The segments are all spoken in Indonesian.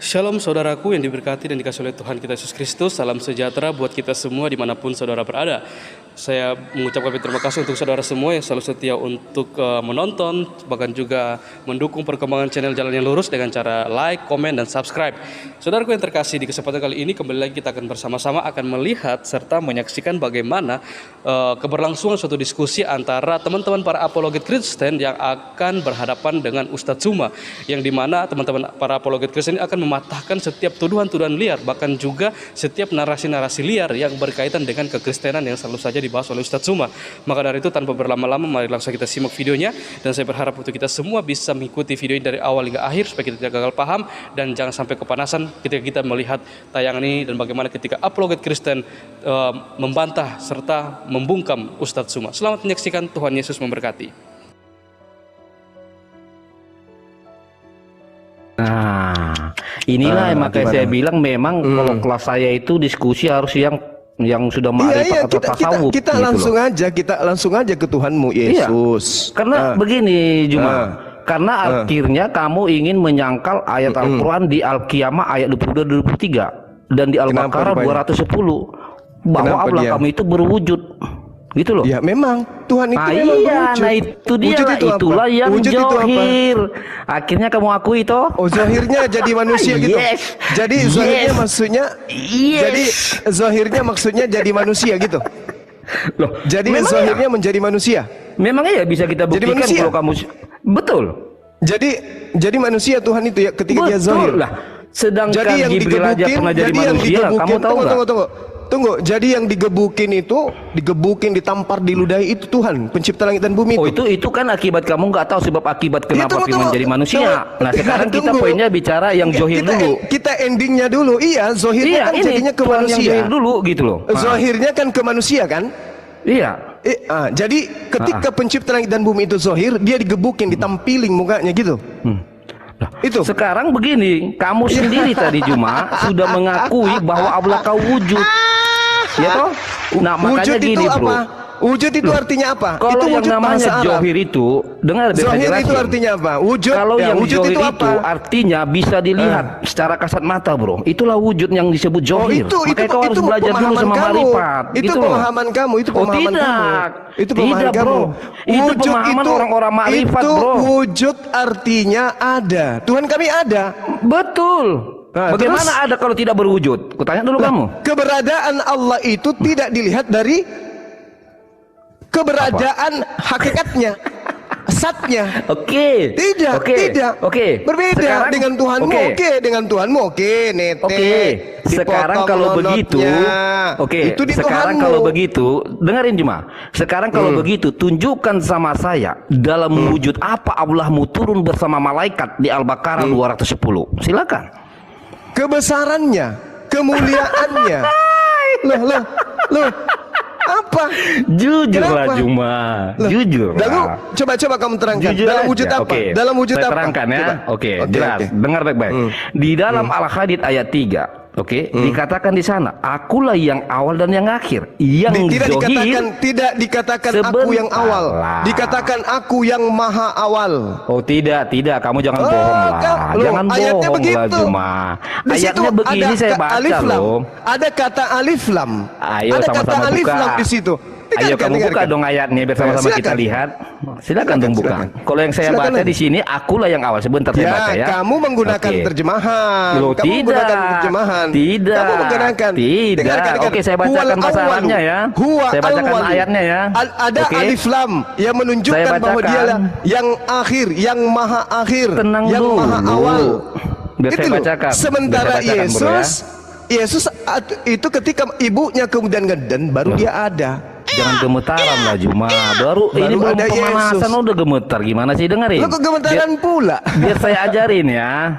Shalom saudaraku yang diberkati dan dikasihi oleh Tuhan kita Yesus Kristus. Salam sejahtera buat kita semua dimanapun saudara berada. Saya mengucapkan terima kasih untuk saudara semua yang selalu setia untuk menonton, bahkan juga mendukung perkembangan channel Jalan yang Lurus dengan cara like, komen, dan subscribe. Saudaraku yang terkasih, di kesempatan kali ini kembali lagi kita akan bersama-sama akan melihat serta menyaksikan bagaimana keberlangsungan suatu diskusi antara teman-teman para apologet Kristen yang akan berhadapan dengan Ustadz Zuma, yang dimana teman-teman para apologet Kristen akan mematahkan setiap tuduhan-tuduhan liar, bahkan juga setiap narasi-narasi liar yang berkaitan dengan kekristenan yang selalu saja dibahas oleh Ustadz Zuma. Maka dari itu tanpa berlama-lama mari langsung kita simak videonya, dan saya berharap untuk kita semua bisa mengikuti video ini dari awal hingga akhir supaya kita tidak gagal paham dan jangan sampai kepanasan ketika kita melihat tayangan ini, dan bagaimana ketika apologet Kristen membantah serta membungkam Ustadz Zuma. Selamat menyaksikan, Tuhan Yesus memberkati. Nah, inilah makanya saya bilang memang kalau kelas saya itu diskusi harus yang sudah ma'rifat atau tasawuf. Kita langsung aja ke Tuhanmu Yesus. Karena begini Juma, karena akhirnya kamu ingin menyangkal ayat Al-Quran di Al-Qiyamah ayat 22-23 dan di Al-Baqarah 210 bahwa Allah kamu itu berwujud. Gitu loh. Ya memang Tuhan itu memang berwujud. Nah itu dia lah, itulah yang zohir. Akhirnya kamu akui toh. Oh, zohirnya jadi manusia gitu. Jadi zohirnya maksudnya jadi zohirnya maksudnya jadi manusia gitu. Loh, jadi zohirnya menjadi manusia. Memangnya ya bisa kita buktikan kalau kamu betul. Jadi manusia Tuhan itu ya ketika dia zohir. Lah, sedangkan Jibril aja pernah jadi manusia, kamu tahu enggak? Tunggu, jadi yang digebukin ditampar, diludahi itu Tuhan, pencipta langit dan bumi itu. Oh itu kan akibat kamu nggak tahu sebab akibat kenapa firman jadi manusia. Nah sekarang kita poinnya bicara yang zohir dulu. Kita endingnya dulu, zohirnya kan jadinya ke manusia. Yang zohir dulu gitu loh. Zohirnya kan ke manusia kan? Iya. Jadi ketika pencipta langit dan bumi itu zohir, dia digebukin, ditampiling mukanya gitu. Itu. Sekarang begini, kamu sendiri tadi Juma sudah mengakui bahwa Allah kau wujud. Ya toh? Nah, makanya gini, Bro. Wujud itu artinya apa? Kalau itu yang namanya zohir itu, dengar zohir itu artinya apa? Wujud. Kalau yang wujud zohir itu itu artinya bisa dilihat secara kasat mata, Bro. Itulah wujud yang disebut zohir. Makanya kau harus belajar dulu sama ma'rifat. Itu pemahaman kamu, itu pemahaman kamu. Itu pemahaman kamu. Itu pemahaman orang-orang ma'rifat, Bro. Wujud artinya ada. Tuhan kami ada. Betul. Nah, bagaimana ada kalau tidak berwujud? Kutanya dulu kamu. Keberadaan Allah itu tidak dilihat dari keberadaan hakikatnya, zatnya. Oke. Tidak. Berbeda sekarang, dengan Tuhanmu. Dengan Tuhanmu. Sekarang kalau begitu, itu di sekarang Tuhanmu. kalau begitu, dengerin Juma. Sekarang kalau begitu, tunjukkan sama saya dalam wujud apa Allahmu turun bersama malaikat di Al-Baqarah 210. Silakan. Kebesarannya, kemuliaannya. Loh. Apa? Jujurlah Juma. Jujur. Lalu coba kamu terangkan. Jujur dalam wujud aja. apa? Dalam wujud saya apa? Terangkan ya. Jelas. Dengar baik-baik. Di dalam Al-Hadid ayat 3. Dikatakan di sana, akulah yang awal dan yang akhir. Yang Tidak dikatakan aku yang awal. Dikatakan aku yang maha awal. Oh tidak, kamu jangan bohong lah. Jangan bohong lah Juma. Ayatnya begini saya baca loh. Ada kata alif lam. Ayo ada sama-sama kata alif buka. lam di situ. Ayo kamu buka dong ayatnya bersama-sama kita lihat. Silakan dong buka. Kalau yang saya baca di sini, akulah yang awal. Sebentar saya baca ya. Kamu menggunakan terjemahan. Loh, tidak. Kamu menggunakan. Tidak. Oke, saya bacakan bahasa Arabnya ya. Saya bacakan ayatnya ya. Ada alif lam yang menunjukkan bahwa dialah yang akhir, yang maha akhir, yang maha awal. Biar saya bacakan. Sementara Yesus itu ketika ibunya kemudian ngeden, baru dia ada. Jangan gemetaran lah Juma. Baru ini belum pemanasan udah gemetar. Gimana sih, dengerin? Lo kok gemetaran pula? Biar saya ajarin ya.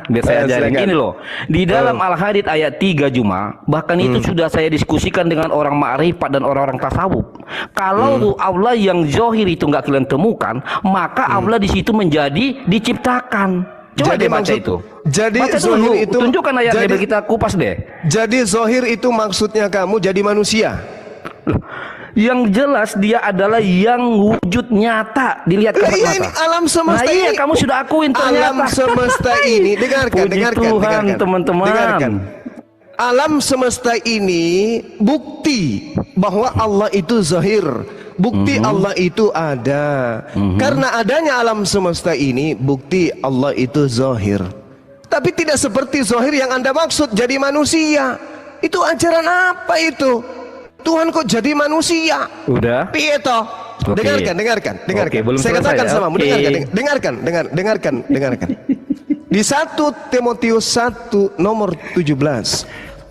Gini loh. Di dalam Al-Hadid ayat 3 Juma, bahkan itu sudah saya diskusikan dengan orang ma'rifat dan orang-orang tasawuf. Kalau Allah yang zohir itu nggak kalian temukan, maka Allah di situ menjadi diciptakan. Coba dia baca itu. Jadi baca zohir dulu, itu tunjukkan ayatnya biar kita kupas deh. Jadi zohir itu maksudnya kamu jadi manusia. Yang jelas dia adalah yang wujud nyata dilihat kasat Iya, mata. ini alam semesta Nah, iya, ini. kamu sudah akuin ternyata. Alam semesta ini, dengarkan, Puji dengarkan, Tuhan, dengarkan. teman-teman. Dengarkan. Alam semesta ini bukti bahwa Allah itu zahir. Bukti Allah itu ada. Karena adanya alam semesta ini, bukti Allah itu zahir. Tapi tidak seperti zahir yang Anda maksud, jadi manusia. Itu ajaran apa itu? Tuhan kok jadi manusia? Udah. Piye toh? Oke. Dengarkan. Oke, belum Saya selesai katakan ya? sama kamu, Oke. dengarkan. Di 1 Timotius 1 nomor 17.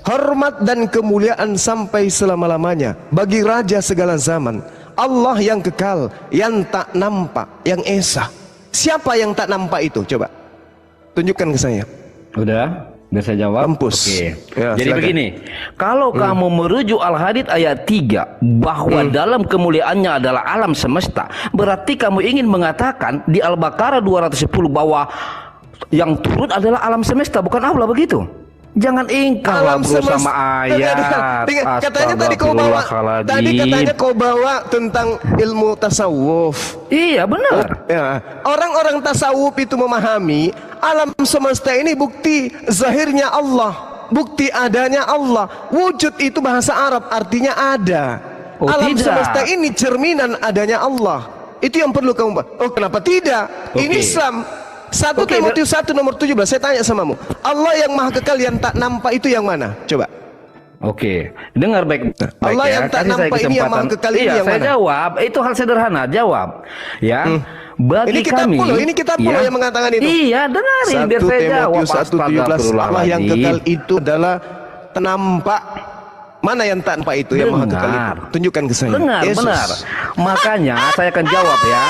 Hormat dan kemuliaan sampai selama-lamanya bagi raja segala zaman, Allah yang kekal, yang tak nampak, yang esa. Siapa yang tak nampak itu? Coba tunjukkan ke saya. Udah, biar saya jawab. Mampus. Oke. Ya, Jadi silakan. begini, kalau kamu merujuk Al-Hadid ayat 3 bahwa dalam kemuliaannya adalah alam semesta, berarti kamu ingin mengatakan di Al-Baqarah 210 bahwa yang turun adalah alam semesta, bukan Allah, begitu? Jangan ingkar lah bro sama ayat. Katanya tadi kau bawa, kau bawa tentang ilmu tasawuf. Iya benar. Ya, orang-orang tasawuf itu memahami alam semesta ini bukti zahirnya Allah, bukti adanya Allah. Wujud itu bahasa Arab, artinya ada. Oh, Alam tidak. semesta ini cerminan adanya Allah. Itu yang perlu kamu. Oh, kenapa tidak? Ini Islam. 1 Timotius 1 nomor 17. Saya tanya samamu, Allah yang maha kekal yang tak nampak itu yang mana? Coba. Oke, dengar baik. Allah ya. yang tak Kasih saya nampak ini yang maha kesempatan. kekal ini Iya, yang saya mana? jawab. Itu hal sederhana. Jawab. Ya. Bagi Ini kitab kami. pula, ini kitab pula yang mengatakan itu. Iya, dengarin 1 biar saya jawab. Timotius 1:17. Allah yang kekal itu adalah nampak. Mana yang tak nampak itu yang maha kekal itu? Tunjukkan ke saya. Benar, Yesus. benar. Makanya saya akan jawab ya.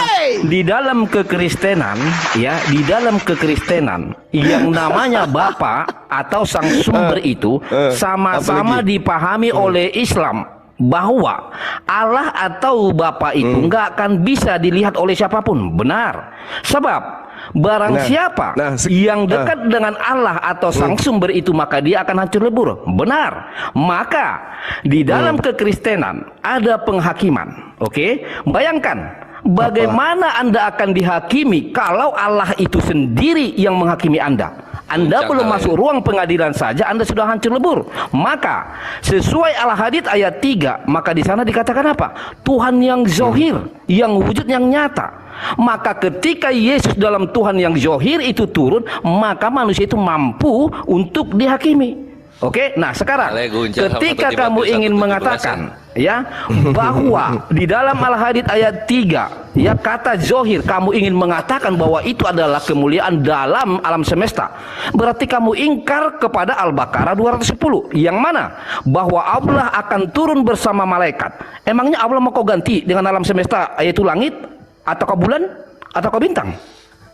Di dalam kekristenan, ya, di dalam kekristenan yang namanya Bapa atau sang sumber itu sama-sama dipahami oleh Islam bahwa Allah atau Bapa itu nggak akan bisa dilihat oleh siapapun. Benar. Sebab barang siapa yang dekat dengan Allah atau sang sumber itu, maka dia akan hancur lebur. Benar. Maka di dalam kekristenan ada penghakiman. Oke, bayangkan bagaimana Anda akan dihakimi kalau Allah itu sendiri yang menghakimi Anda. Anda belum masuk ruang pengadilan saja Anda sudah hancur lebur. Maka sesuai Al-Hadid ayat 3, maka di sana dikatakan apa? Tuhan yang zohir, yang wujud yang nyata. Maka ketika Yesus dalam Tuhan yang zohir itu turun, maka manusia itu mampu untuk dihakimi. Oke, nah sekarang ketika kamu ingin mengatakan ya bahwa di dalam Al-Hadid ayat 3 ya kata zohir, kamu ingin mengatakan bahwa itu adalah kemuliaan dalam alam semesta, berarti kamu ingkar kepada Al-Baqarah 210 yang mana bahwa Allah akan turun bersama malaikat. Emangnya Allah mau kau ganti dengan alam semesta, yaitu langit atau bulan atau bintang?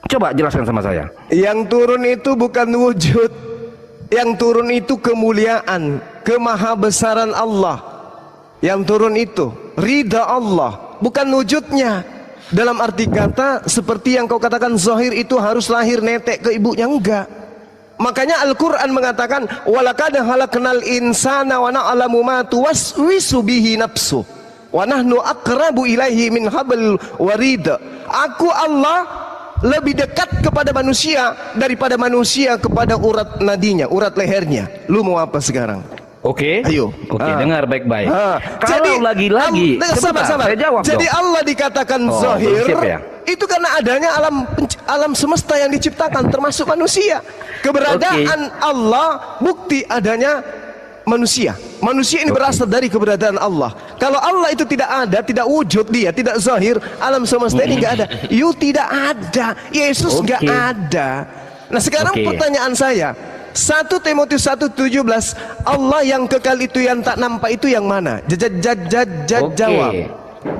Coba jelaskan sama saya. Yang turun itu bukan wujud. Yang turun itu kemuliaan, kemahabesaran Allah. Yang turun itu ridha Allah, bukan wujudnya. Dalam arti kata seperti yang kau katakan zahir itu harus lahir netek ke ibunya, enggak. Makanya Al-Quran mengatakan walaqad khalaqnal insana wa na'lamu ma tuwaswisu bihi nafsu wa nahnu aqrabu ilaihi min hablil warid. Aku Allah lebih dekat kepada manusia daripada manusia kepada urat nadinya, urat lehernya. Lu mau apa sekarang? Oke. Ayo. Oke, dengar baik-baik. Jadi, Kalau lagi-lagi, sabar. saya jawab Jadi dong. Allah dikatakan Oh, zahir, belum siap ya? itu karena adanya alam semesta yang diciptakan termasuk manusia. Keberadaan Allah bukti adanya manusia. Manusia ini berasal dari keberadaan Allah. Kalau Allah itu tidak ada, tidak wujud, dia tidak zahir, alam semesta ini nggak ada. You tidak ada, Yesus nggak ada. Nah sekarang pertanyaan saya, 1 Timotius 1:17, Allah yang kekal itu yang tak nampak itu yang mana? Jawab.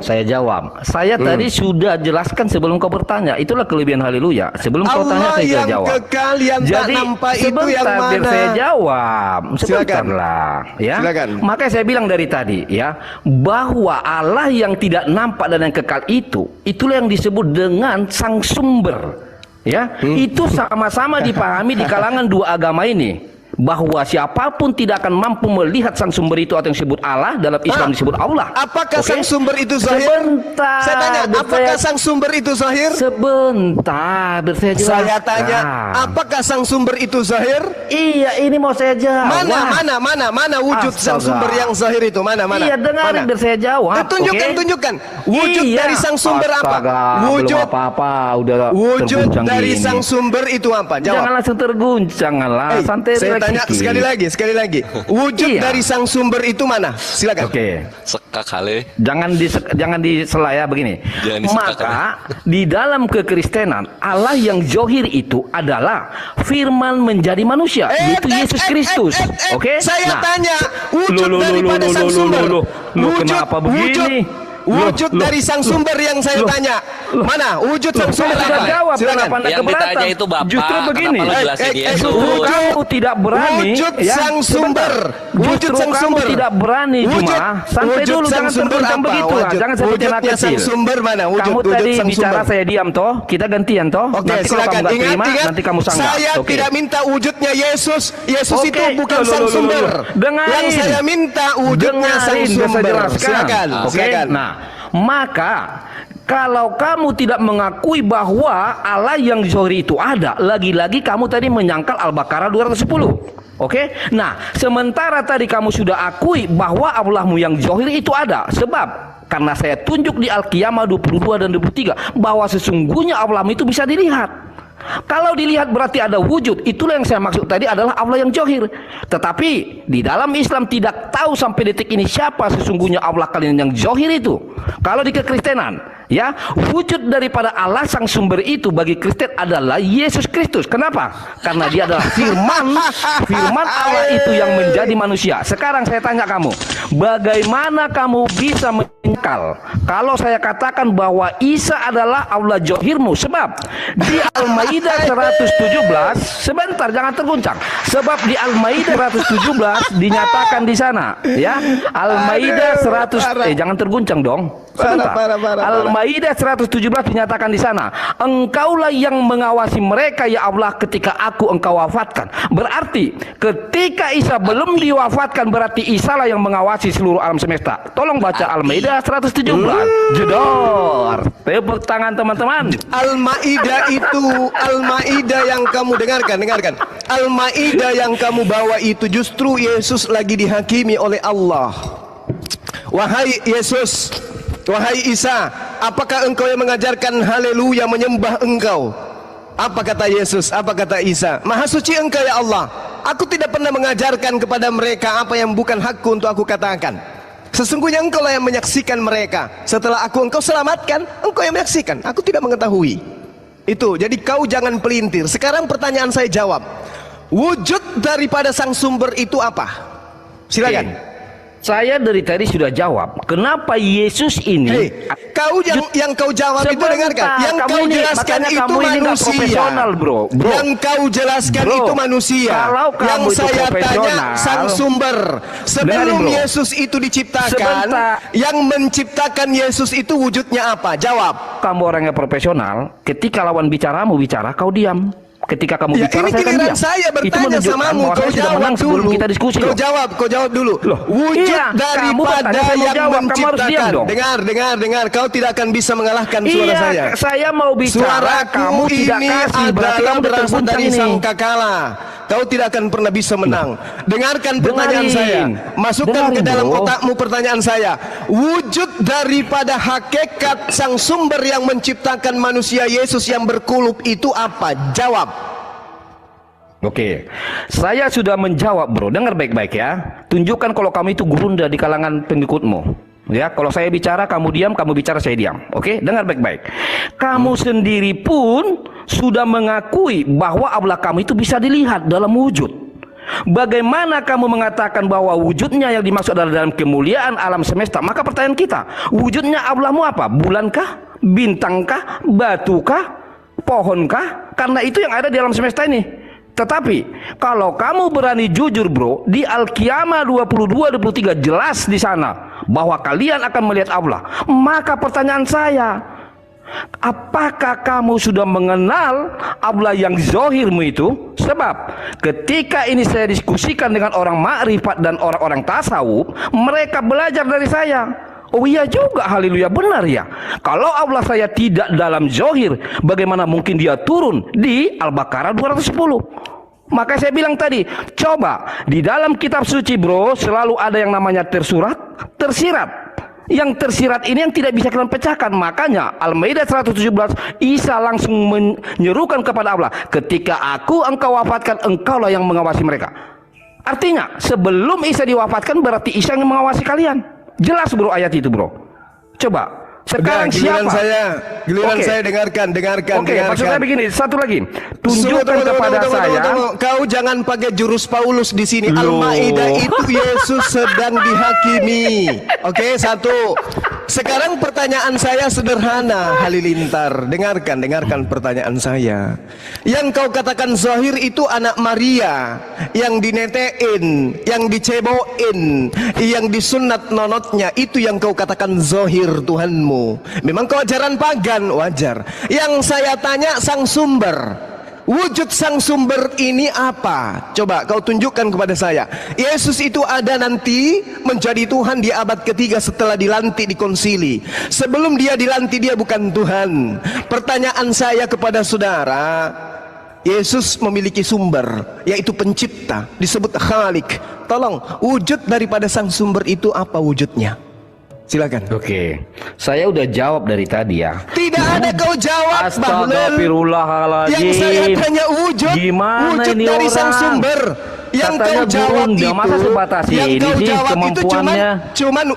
Saya jawab. Saya tadi sudah jelaskan sebelum kau bertanya. Itulah kelebihan haleluya. Sebelum kau tanya saya sudah jawab. Allah yang kekal yang tak nampak itu yang mana? Biar saya jawab. Sebentar Silakan. lah, ya. Silakan. Makanya saya bilang dari tadi, ya, bahwa Allah yang tidak nampak dan yang kekal itu, itulah yang disebut dengan sang sumber. Ya, itu sama-sama dipahami di kalangan dua agama ini. bahwa siapapun tidak akan mampu melihat sang sumber itu atau yang disebut Allah, dalam Islam disebut Allah. Apakah Oke? sang sumber itu zahir? Sebentar. Saya tanya, apakah sang sumber itu zahir? Sebentar, biar saya jelaskan. Saya tanya, apakah sang sumber itu zahir? Iya, ini mau saya jawab. Mana wujud sang Astaga. sumber yang zahir itu? Mana? Iya, dengarin Mana? biar saya jawab. Tunjukkan. Wujud Iya. dari sang sumber apa? Astaga, Wujud belum apa-apa, udah Wujud terguncang dari gini. sang sumber itu apa? Jangan Jawab. langsung terguncang lah, santai Saya relax tanya sedikit. sekali lagi. Wujud Iya. dari sang sumber itu mana? Silakan. Oke. Sekak kali. Jangan disela ya begini. Jangan disekak, Maka di dalam kekristenan Allah yang zohir itu adalah firman menjadi manusia, yaitu Yesus Kristus. Oke? Saya Nah, tanya, wujud daripada sang sumber. Kenapa begini? Wujud dari sang sumber yang saya tanya. Mana? Wujud sang Saya sumber sudah apa? jawab, Silakan. kenapa Anda Yang keberatan? ditanya itu Bapak, Justru begini. kenapa lo jelasin Yesus? Kamu tidak berani. Wujud ya, sang sumber. sebentar. Wujud Justru sang kamu sumber. tidak berani, Juma. Santai wujud dulu, sang jangan sumber terguncang apa? begitu lah. Jangan seperti anak Wujudnya sang kecil. sumber mana? Kamu tadi sang bicara, sumber. saya diam toh. Kita gantian toh. Oke, Nanti kalau silakan. kamu nggak terima, Ingat, nanti kamu sanggah. saya Oke. tidak minta wujudnya Yesus. Yesus Oke. itu bukan sang sumber. Dengarin. Yang saya minta wujudnya sang Dengarin, biar saya sumber. jelaskan. Silakan. Oke. Silakan. Nah, maka kalau kamu tidak mengakui bahwa Allah yang zohir itu ada, lagi-lagi kamu tadi menyangkal Al-Baqarah 210. Oke? Nah, sementara tadi kamu sudah akui bahwa Allahmu yang zohir itu ada. Sebab karena saya tunjuk di Al-Qiyamah 22 dan 23 bahwa sesungguhnya Allahmu itu bisa dilihat. Kalau dilihat berarti ada wujud. Itulah yang saya maksud tadi adalah Allah yang zohir. Tetapi di dalam Islam tidak tahu sampai detik ini siapa sesungguhnya Allah kalian yang zohir itu. Kalau di kekristenan, ya, wujud daripada Allah sang sumber itu bagi Kristen adalah Yesus Kristus. Kenapa? Karena dia adalah firman Allah itu yang menjadi manusia. Sekarang saya tanya kamu, bagaimana kamu bisa menyangkal kalau saya katakan bahwa Isa adalah Allah zohirmu? Sebab di Al-Maidah 117, sebentar jangan terguncang. Sebab di Al-Maidah 117 dinyatakan di sana, ya. Al-Maidah 100 jangan terguncang dong. Sebentar. Al-Maidah 117 dinyatakan di sana, engkaulah yang mengawasi mereka ya Allah ketika engkau wafatkan. Berarti ketika Isa belum diwafatkan, berarti Isa lah yang mengawasi seluruh alam semesta. Tolong baca Al-Maidah 117. Jedor. Tepuk tangan teman-teman. Al-Maidah itu, Al-Maidah yang kamu dengarkan. Al-Maidah yang kamu bawa itu justru Yesus lagi dihakimi oleh Allah. Wahai Yesus, wahai Isa, apakah engkau yang mengajarkan haleluya menyembah engkau? Apa kata Yesus? Apa kata Isa? Maha suci engkau ya Allah. Aku tidak pernah mengajarkan kepada mereka apa yang bukan hakku untuk aku katakan. Sesungguhnya engkau lah yang menyaksikan mereka. Setelah engkau selamatkan, engkau yang menyaksikan. Aku tidak mengetahui. Itu, jadi kau jangan pelintir. Sekarang pertanyaan saya jawab. Wujud daripada sang sumber itu apa? Silakan. Oke. Saya dari tadi sudah jawab. Kenapa Yesus ini? Kau yang kau jawab itu dengarkan. Yang kamu kau ini, jelaskan makanya itu kamu ini nggak manusia. profesional, bro. Yang kau jelaskan Bro, itu manusia. kalau kamu Yang itu saya tanya profesional, sang sumber. Sebelum dengarin, bro. Yesus itu diciptakan, Sebentar. yang menciptakan Yesus itu wujudnya apa? Jawab. Kamu orangnya profesional. Ketika lawan bicaramu bicara, kau diam. Ketika kamu Ya, bicara, ini saya akan giliran diam. saya Itu bertanya menunjukkan samamu. bahwa Kau saya sudah jawab menang sebelum dulu. kita diskusi. Kau loh. jawab dulu. Loh, Wujud iya, kamu daripada bertanya, saya mau yang jawab. Kamu harus diam menciptakan. dong. Dengar. Kau tidak akan bisa mengalahkan suara saya. Iya, saya mau bicara, Suaraku kamu tidak ini kasih. Berarti adalah kamu udah berasal terguncang dari ini. sangkakala. Kau tidak akan pernah bisa menang. Dengarkan pertanyaan Dengarin. saya. Masukkan ke Dengarin, dalam bro. otakmu pertanyaan saya. Wujud daripada hakikat sang sumber yang menciptakan manusia Yesus yang berkulub itu apa? Jawab. Oke, saya sudah menjawab, bro. Dengar baik-baik ya. Tunjukkan kalau kamu itu gurunda di kalangan pengikutmu. Ya, kalau saya bicara kamu diam, kamu bicara saya diam. Oke, dengar baik-baik. Kamu sendiri pun sudah mengakui bahwa Allah kamu itu bisa dilihat dalam wujud. Bagaimana kamu mengatakan bahwa wujudnya yang dimaksud adalah dalam kemuliaan alam semesta? Maka pertanyaan kita, wujudnya Allahmu apa? Bulankah? Bintangkah? Batukah? Pohonkah? Karena itu yang ada di alam semesta ini. Tetapi kalau kamu berani jujur, bro, di Al-Qiyamah 22-23 jelas di sana bahwa kalian akan melihat Allah. Maka pertanyaan saya, Apakah kamu sudah mengenal Allah yang zohirmu itu? Sebab ketika ini saya diskusikan dengan orang makrifat dan orang-orang tasawuf, mereka belajar dari saya. Oh iya juga, haleluya, benar ya. Kalau Allah saya tidak dalam zohir, bagaimana mungkin dia turun di Al-Baqarah 210? Maka saya bilang tadi, coba di dalam kitab suci bro, selalu ada yang namanya tersurat, tersirat. Yang tersirat ini yang tidak bisa kalian pecahkan. Makanya Al-Maidah 117, Isa langsung menyerukan kepada Allah, ketika aku engkau wafatkan, engkaulah yang mengawasi mereka. Artinya sebelum Isa diwafatkan berarti Isa yang mengawasi kalian. Jelas bro ayat itu bro. Coba sekarang siapa? Giliran saya dengarkan. Oke, maksud saya begini, satu lagi. Tunjukkan kepada saya. Kau jangan pakai jurus Paulus di sini. Al-Maidah itu Yesus sedang dihakimi. Oke, satu. Sekarang pertanyaan saya sederhana, Halilintar. Dengarkan pertanyaan saya. Yang kau katakan zahir itu anak Maria, yang dinetein, yang diceboin, yang disunat nonotnya, itu yang kau katakan zahir Tuhanmu. Memang kau ajaran pagan, wajar. Yang saya tanya sang sumber. Wujud sang sumber ini apa? Coba kau tunjukkan kepada saya. Yesus itu ada nanti menjadi Tuhan di abad ketiga setelah dilantik di konsili. Sebelum dia dilantik dia bukan Tuhan. Pertanyaan saya kepada saudara, Yesus memiliki sumber, yaitu pencipta, disebut Khalik. Tolong, wujud daripada sang sumber itu apa wujudnya? Silakan. Oke, saya udah jawab dari tadi ya. Tidak ada kau jawab, Astagfirullahaladzim. Yang saya tanya wujud, gimana wujud ini dari orang? sang sumber. Yang Katanya kau jawab burung, itu, masa sebatas yang ini kau sih jawab itu kemampuannya. cuman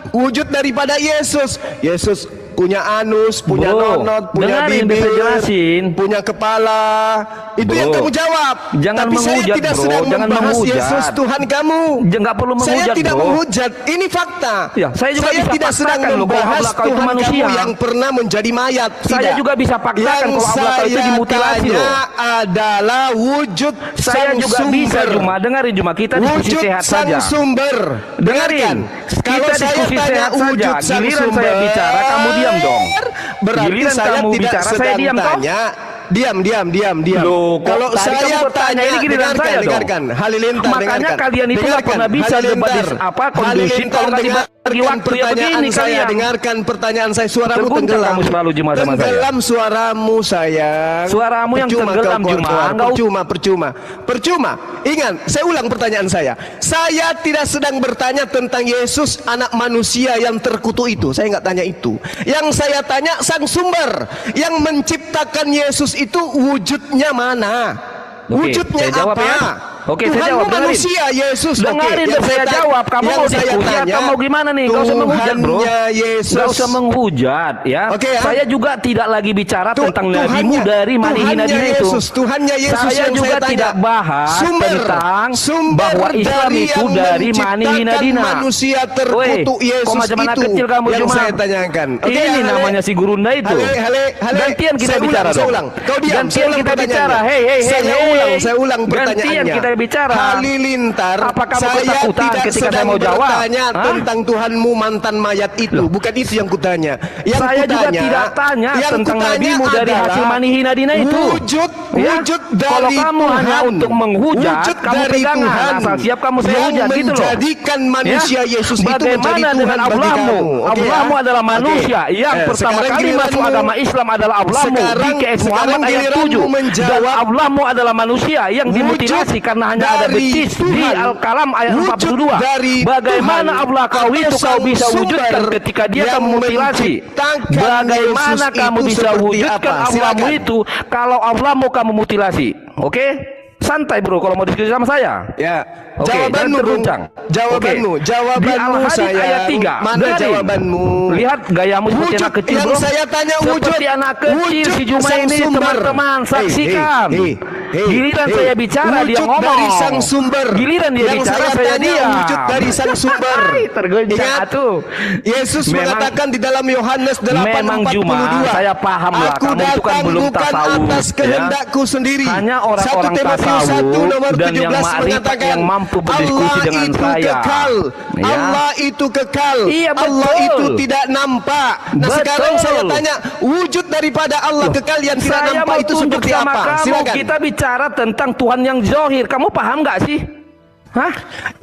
wujud daripada Yesus. Yesus punya anus, punya Bro, nonot, punya dengarin, bibir, bisa jelasin. punya kepala. Itu Bro, yang kamu jawab. jangan Tapi saya menghujat, tidak bro, sedang jangan membahas menghujat. Yesus Tuhan kamu. Nggak perlu Saya menghujat, tidak bro. menghujat. Ini fakta. Ya, saya juga bisa tidak sedang paksakan loh kalau membahas Allah kau itu Tuhan manusia. kamu yang pernah menjadi mayat. Saya Tidak. juga bisa paksakan Yang kalau Allah kau itu saya dimutilasi tanya loh. adalah wujud Saya sang juga sumber. bisa cuma dengarin cuma kita diskusi Wujud sehat sang saja. sumber. Dengarin, Kalau kita saya diskusi tanya sehat saja. wujud sang Giliran sumber, saya bicara, kamu diam dong. Berarti Giliran saya kamu tidak bicara, saya sedang diam toh? tanya. Diam. Loh, kok Kalau tadi saya kamu bertanya, tanya, ini giliran saya dong. dengarkan. Halilintar, Makanya dengarkan. kalian itu nggak pernah bisa debat di kondusif kalau nggak dibagi waktu ya begini saya. kalian. Dengarkan pertanyaan saya. Suaramu Terguncang tenggelam. kamu selalu Juma sama saya. Tenggelam suaramu sayang. Suaramu yang Percuma tenggelam, kau Juma. keluar. Percuma. Ingat, saya ulang pertanyaan saya. Saya tidak sedang bertanya tentang Yesus anak manusia yang terkutuk itu. Saya nggak tanya itu. Yang saya tanya sang sumber yang menciptakan Yesus itu wujudnya mana? Oke, Wujudnya saya jawab apa? ya. Oke, saya Tuhanmu jawab, dengarin. manusia, Yesus. Dengarin Yang saya jawab. Kamu yang mau saya diskusi tanya, atau mau gimana nih? Gak usah menghujat, bro. Tuhannya Yesus. Gak usah menghujat ya. Oke, ya. Saya juga tidak lagi bicara tentang nabimu dari Manihina Dina itu. Tuhannya Yesus saya yang juga saya tanya. tidak bahas tentang bahwa Islam itu dari Manihina Dina. Manusia terkutuk Yesus kok macam anak itu kecil kamu yang cuma saya tanyakan. ini namanya si Gurunda itu. Gantian kita bicara dong. Kau diam. Gantian kita bicara. Hei. Saya ulang pertanyaannya. Gantian kita bicara. Halilintar, Apakah kamu saya ketakutan tidak ketika saya sedang mau jawab? bertanya tentang Tuhanmu mantan mayat itu. Bukan itu yang kutanya. Yang Saya juga kutanya, tidak tanya yang tentang kutanya nabimu dari adalah hasil Manihina Dina itu. Wujud dari Kalau kamu Tuhan. hanya untuk menghujat, Wujud kamu dari pegangan. Tuhan Asal siap kamu saya yang hujat gitu loh. menjadikan manusia Yesus itu menjadi Bagaimana Tuhan dengan bagi Allahmu? kamu. Oke, Allahmu ya? adalah manusia yang pertama sekarang kali masuk giliranmu. agama Islam adalah Allahmu di KS Muhammad ayat giliranmu 7. Dan menjawab Allahmu adalah manusia yang dimutilasi karena hanya ada dari betis di Tuhan. Al-Kalam ayat Wujud 42. dari Bagaimana Tuhan Allah kau atau itu kau sang bisa sumber wujudkan ketika dia yang kamu mutilasi? menciptakan Bagaimana Yesus kamu itu bisa seperti wujudkan apa? Allahmu Silakan. itu kalau Allahmu kamu mutilasi? Oke? Santai bro kalau mau diskusi sama saya. Ya, Oke, jawabanmu, dan terguncang. Jawabanmu, Oke. jawabanmu Di Al-Hadid saya. ayat 3. Mana Dengarin. jawabanmu? Lihat gayamu seperti Wujud anak kecil, yang bro. saya tanya wujud. Seperti anak kecil Wujud si Juma sang ini, sumber. teman-teman, saksikan. Giliran saya bicara dia wujud ngomong. dari sang sumber. Giliran dia yang bicara saya saya tanya diam. wujud dari sang sumber. Tergoncang Ingat, atuh. Yesus Memang- mengatakan di dalam Yohanes 8:42. Memang Juma, saya paham lah, Aku kamu itu kan datang belum bukan tasawuf, atas ya. kehendakku sendiri. Hanya orang-orang 1 Timotius tasawuf 1 nomor dan yang 17 ma'rifat mengatakan yang mampu berdiskusi Allah dengan itu saya. kekal. Ya. Allah itu kekal. Iya, Allah betul. itu tidak nampak. Nah, Betul. sekarang saya tanya, wujud daripada Allah kekal yang tidak Saya nampak mau itu tunjuk seperti sama apa? kamu. Silakan. Kita bicara tentang Tuhan yang zohir. Kamu paham nggak sih? Hah?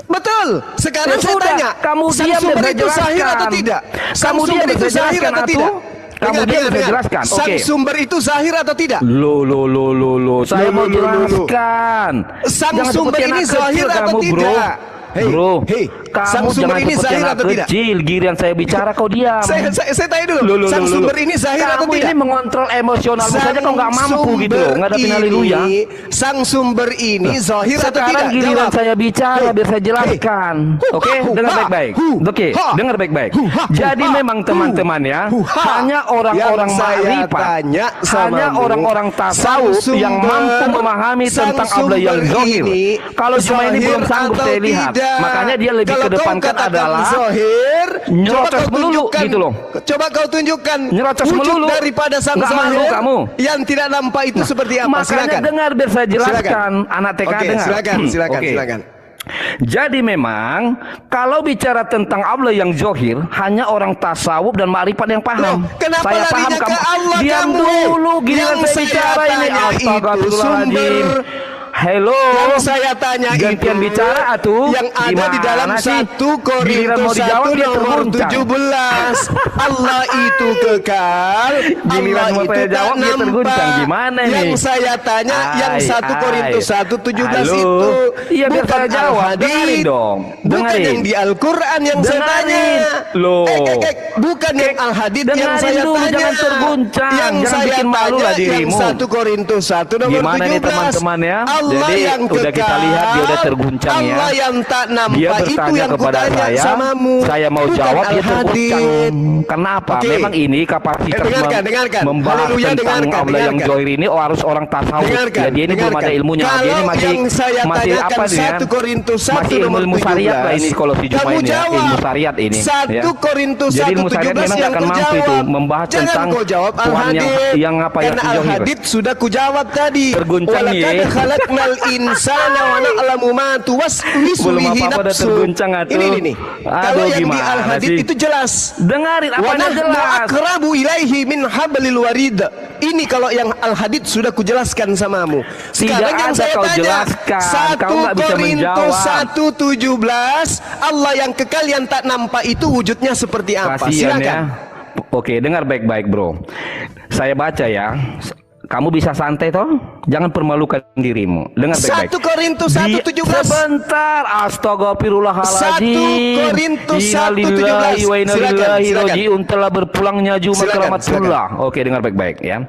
Betul. Sekarang Ya saya sudah, tanya, kamu sang diam sumber dan itu saya zahir jelaskan. atau tidak? Sang Kamu diam sumber dan itu saya zahir jelaskan, atau Atu. tidak? Kamu diam dan saya jelaskan. Sang Oke. sumber itu zahir atau tidak? Lo. Saya mau jelaskan. Sang Jangan sumber seperti ini anak zahir kecil atau kamu, bro. tidak? Hei, Bro, hei, sang kamu sumber jangan ini seperti zahir anak atau tidak? kecil. Giliran saya bicara kau diam. Saya tanya dulu, sang sumber ini zahir atau Kamu tidak? ini mengontrol emosionalmu saja kau nggak mampu gitu loh. Ngadapin haleluya. Sang sumber ini zahir atau tidak? Sekarang giliran Jawab. saya bicara biar saya jelaskan. Oke, dengar baik-baik. Oke, dengar baik-baik. Jadi memang teman-teman ya, hanya orang-orang Yang saya ma'rifat, tanya samamu, hanya orang-orang tasawuf sang yang sumber- mampu memahami sang tentang Allah yang sumber zahir. ini Kalau cuma ini zahir belum sanggup atau saya lihat. tidak? Makanya dia lebih Kalau kau kedepankan katakan adalah zahir, nyerocos melulu gitu loh. Coba kau tunjukkan Nyerocos wujud melulu. daripada sang Nggak malu zahir kamu. yang tidak nampak itu seperti apa? Makanya Silakan. dengar biar saya jelaskan. Silakan. Anak TK Oke, dengar. silakan, Oke. silakan. Jadi memang kalau bicara tentang Allah yang zohir, hanya orang tasawuf dan ma'rifat yang paham. Loh, kenapa Saya paham larinya kamu. ke Allah Diam kamu? dulu, giliran Yang saya saya bicara ini. tanya itu Astagfirullahaladzim. sumber- Hello. Yang saya tanya Gantian itu bicara atuh. yang ada di dalam Gimana sih? 1 Giliran mau Korintus dijawab 1 dia nomor terguncang. 17. Allah itu kekal. Giliran Allah mau itu saya tak jawab dia nampak. terguncang. Gimana nih? Yang saya tanya yang 1 Korintus 1 17 Halo. itu Iya, biar bukan saya jawab. Al-Hadid, Dengarin dong. bukan Dengarin. yang di Al-Quran yang saya tanya. Dengarin. Loh. Bukan yang Al-Hadid yang Dengarin saya dulu, tanya. jangan terguncang. Yang Jangan saya bikin malu lah tanya yang dirimu. 1 Korintus 1 nomor Gimana 17. nih teman-teman ya? Allah Jadi yang udah kita kekal, lihat dia udah terguncang ya. Allah yang tak Dia nampak itu bertanya yang kepada kutanya saya, samamu. saya mau Bukan jawab dia Al-Hadid. terguncang. Kenapa? Oke. Memang ini kapasitas Dengarkan. membahas Haleluya, tentang dengarkan, Allah yang dengarkan. zohir ini harus orang tasawuf. Dengarkan, Ya, dia ini belum ada ilmunya. Dia Kalau ini masih yang saya masih tanyakan apa dia? 1 Korintus 1 Masih nomor ilmu 17. syariat lah ini kalau si Juma Kamu ini ya. jawab. Ilmu syariat ini. 1 Korintus Jadi 1 ilmu syariat 17 memang yang gak akan mampu itu kujawab. membahas Jangan tentang kau jawab Tuhan Al-Hadid. yang apa yang Karena zohir. Al-Hadid sudah kujawab tadi. Terguncang nih. Walaqad khalaqnal insana wa na'lamu ma tuwaswisu Belum bihi apa-apa udah nafsu. terguncang atuh. Ini nih. Kalau Aduh, yang di gimana Al-Hadid sih? itu jelas. Dengarin Wa apanya nahnu jelas. aqrabu ilaihi min hablil warid. Ini kalau yang Al-Hadid sudah kujelaskan samamu. Sekarang Tidak yang ada saya kau tanya, jelaskan. 1 Kau nggak bisa Korintus menjawab. 1:17, Allah yang kekal yang tak nampak itu wujudnya seperti apa? Kasihan Silakan. ya. Oke, dengar baik-baik, bro. Saya baca ya. Kamu bisa santai toh? Jangan permalukan dirimu. Dengar baik-baik. 1 Korintus 1:17. Sebentar. Astagfirullahaladzim. 1 Korintus 1:17. Innalillahi wa inna ilaihi Silakan. raji'un. Telah berpulangnya Jumat Silakan, rahmatullah. Oke, dengar baik-baik ya.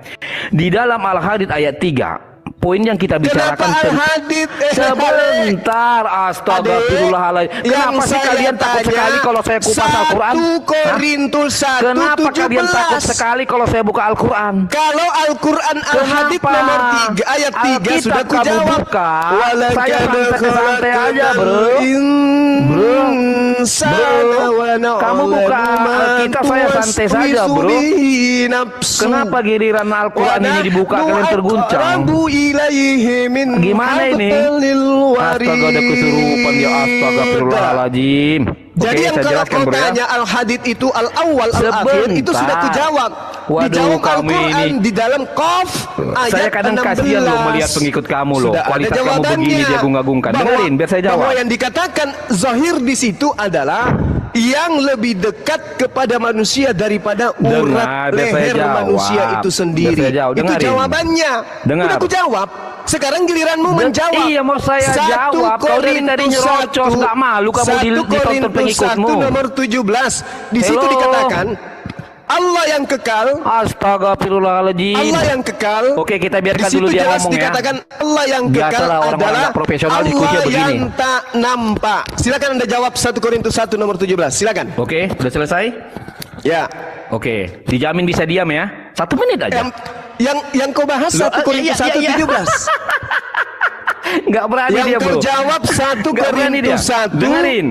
Di dalam Al-Hadid ayat 3, poin yang kita Kenapa bicarakan Al-Hadid? sebentar. Astagfirullahaladzim. Kenapa sih kalian takut sekali kalau saya kupas Al-Quran? 1 Korintus 1:17. Kenapa kalian takut sekali kalau saya buka Al-Quran? Kalau Al-Quran Al-Hadid Kenapa? nomor 3 ayat 3 Alkitab sudah kamu kujawab. buka, Walaqad saya santai-santai aja, bro. insana wa Kamu buka na'lamu ma Alkitab, saya santai saja, bro. tuwaswisu bihi nafsu. Kenapa giliran Al-Quran ini dibuka kalian terguncang? Aqrabu ilaihi min Gimana ini? hablil warid. Astaga, ada kesurupan ya. Astagfirullahaladzim. Jadi Oke, yang saya kalau jelaskan, kau bro ya. tanya Al-Hadid itu Al-Awwal Al-Akhir itu Sebentar. sudah kujawab. Waduh, Dijawab kamu Al-Quran ini. di dalam Qaf ayat Saya kadang 16. kasihan loh melihat pengikut kamu loh. Sudah ada Kualitas kamu jawabannya. begini diagung-agungkan. Bahwa- Dengerin biar saya jawab. Bahwa yang dikatakan zahir di situ adalah yang lebih dekat kepada manusia daripada urat Dengar, biar saya leher jawab. manusia itu sendiri. Biar saya jawab. Itu Dengarin. jawabannya. Dengar. Udah aku jawab. Sekarang giliranmu menjawab. Iya, mau saya 1 jawab. Kau dari tadi Korintus nyerocos, 1, nggak malu kamu 1 ditonton Korintus pengikutmu. 1 nomor 17. Di situ Hello. dikatakan Allah yang kekal. Astagfirullahaladzim. Allah yang kekal. Oke, kita biarkan Di situ dulu dia jelas ngomong ya. dikatakan Allah yang kekal Biasalah orang-orang adalah nggak profesional diskusinya Allah begini. yang tak nampak. Silakan Anda jawab 1 Korintus 1 nomor 17. Silakan. Oke, udah selesai? Ya. Oke, dijamin bisa diam ya. 1 menit aja. Yang kau bahas 1 Korintus 1:17. Nggak berani Yang dia, bro. terjawab 1 Nggak berani dia. Korintus 1. Dengerin.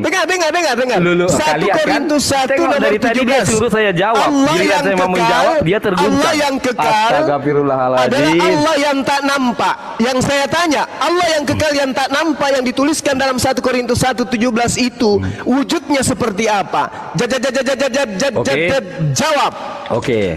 Dengar. Lulu, 1 kalian kan? Korintus 1 Tengok, nomor dari tadi dia 17. suruh saya jawab. Allah Giliran yang saya mau kekal, menjawab, dia terguncang. Allah yang kekal Astagfirullahaladzim. adalah Allah yang tak nampak. Yang saya tanya, Allah yang kekal yang tak nampak yang dituliskan dalam 1 Korintus 1:17 itu wujudnya seperti apa? Jawab. Oke.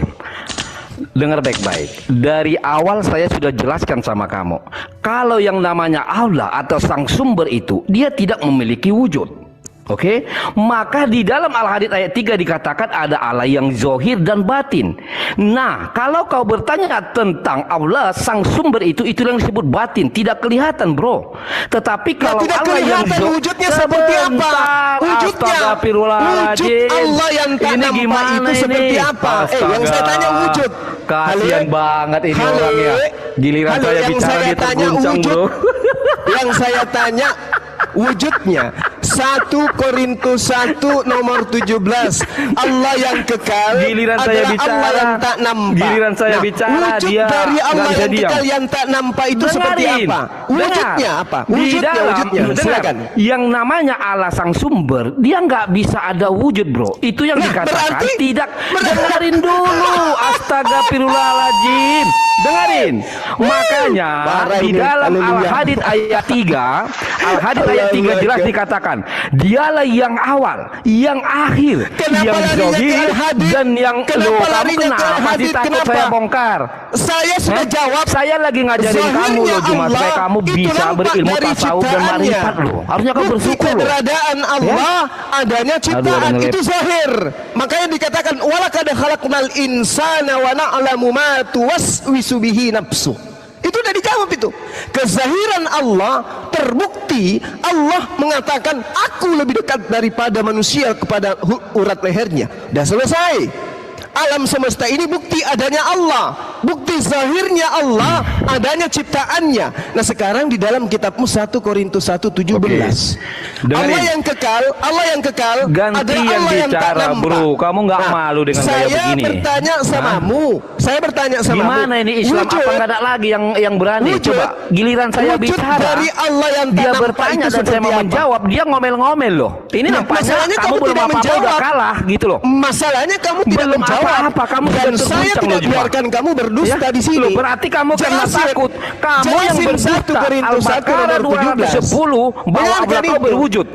Dengar baik-baik. Dari awal saya sudah jelaskan sama kamu. Kalau yang namanya Allah atau sang sumber itu, dia tidak memiliki wujud. Oke, maka di dalam Al-Hadid ayat 3 dikatakan ada Allah yang zohir dan batin. Nah, kalau kau bertanya tentang Allah sang sumber itu yang disebut batin, tidak kelihatan, bro. Tetapi kalau tidak Allah yang kelihatan wujudnya seperti apa? Wujudnya, wujud Allah yang tak ini nampak gimana itu seperti apa? Yang saya tanya wujud. Kasian banget ini orangnya. Giliran Halo, saya yang bicara saya dia tanya terguncang, wujud. bro. Yang saya tanya wujudnya 1 Korintus 1 nomor 17. Allah yang kekal Giliran saya adalah bicara, Allah yang tak nampak. giliran saya bicara, wujud dia dari Allah nggak bisa yang diam. kekal yang tak nampak itu seperti Dengarin. apa? Wujudnya Dengar. apa? Di Wujudnya, dalam, dengar, silakan. yang namanya Allah sang sumber, dia nggak bisa ada wujud, bro. Itu yang dikatakan berarti- tidak. Dengerin dulu. Astagfirullahaladzim. Dengerin. Makanya Parah di ini. dalam Haleluya. Al-Hadid ayat 3, Al-Hadid ayat 3 jelas dikatakan, dialah yang awal, yang akhir, Kenapa yang larinya ke zohir Al-Hadid? dan yang Kenapa kamu larinya ke kenapa sih Al-Hadid? takut Kenapa? saya bongkar? Saya sudah Hah? jawab. Saya lagi ngajarin Zahirnya kamu loh Jumat Allah supaya kamu itu bisa nampak berilmu dari tasawuf dan ciptaannya. marifat loh. Harusnya kamu Bukti bersyukur loh. keberadaan Allah adanya ciptaan Aduh, itu zahir. Makanya dikatakan walaqad khalaqnal insana wa na'lamu ma tuwaswisu bihi nafsu. Itu udah dijawab itu. Kezahiran Allah terbukti Allah mengatakan aku lebih dekat daripada manusia kepada urat lehernya. Udah selesai. Alam semesta ini bukti adanya Allah, bukti zahirnya Allah adanya ciptaannya. Nah sekarang di dalam kitabmu 1 Korintus 1:17 Allah yang kekal Ganti adalah yang Allah yang tak bicara, nampak. bro. Kamu nggak malu dengan gaya begini? Saya bertanya samamu. Saya bertanya samamu. Gimana ini Islam? Wujud- Apa nggak ada lagi yang berani? wujud- Coba giliran saya wujud bicara. dari Allah yang tak dia nampak bertanya itu dan saya seperti mau apa? menjawab, dia ngomel-ngomel loh. Ini Nah, nampaknya masalahnya kamu kamu belum tidak apa-apa udah menjawab. kalah gitu loh. Masalahnya kamu tidak Belum menjawab. apa-apa, kamu dan sudah saya terguncang tidak loh, Juma. biarkan kamu berdusta Ya? di sini. Loh, berarti kamu karena Jelasin. takut. Kamu yang Jelasin berdusta. 1 Korintus 1 Al-Baqarah nomor 17. 210 bahwa Dengarkan Allah kau itu. berwujud.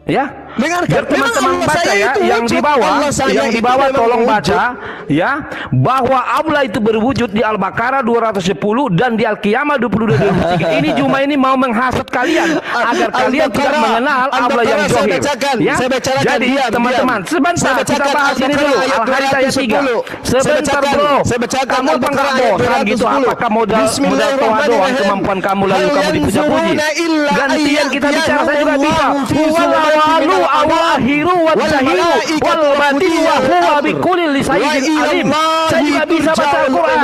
Ya, Dengarkan. biar teman-teman Memang Allah baca saya ya, itu yang wujud. di bawah, Allah saya yang di itu bawah memang tolong wujud. baca ya, bahwa Allah itu berwujud di Al-Baqarah 210 dan di Al-Qiyamah 22-23. Ini cuma ini mau menghasut kalian agar kalian tidak Al-Baqarah. mengenal Allah yang Al-Baqarah saya zohir. bacakan. Ya, Saya bacakan. jadi Diam, teman-teman, diam. sebentar Saya kita bacakan bahas ini Al-Baqarah dulu. ayat Al-Hadid ayat 3. 210. Saya Sebentar bacakan. bro, Saya bacakan kamu apa Al-Baqarah enggak ayat bosan gitu? 210. Apakah modal toa doang Bismillahirrahmanirrahim. kemampuan kamu lalu Hal kamu dipuja-puji? yanzuruna illa Gantian kita bicara, saya juga bisa. ayyahumullahu fi Huwal zulumatin awalu minal awal amr. akhiru wa Wal zahiru malaikatu wal batin wa huwa bikulli lisainin alim. Saya juga bisa baca Al-Quran.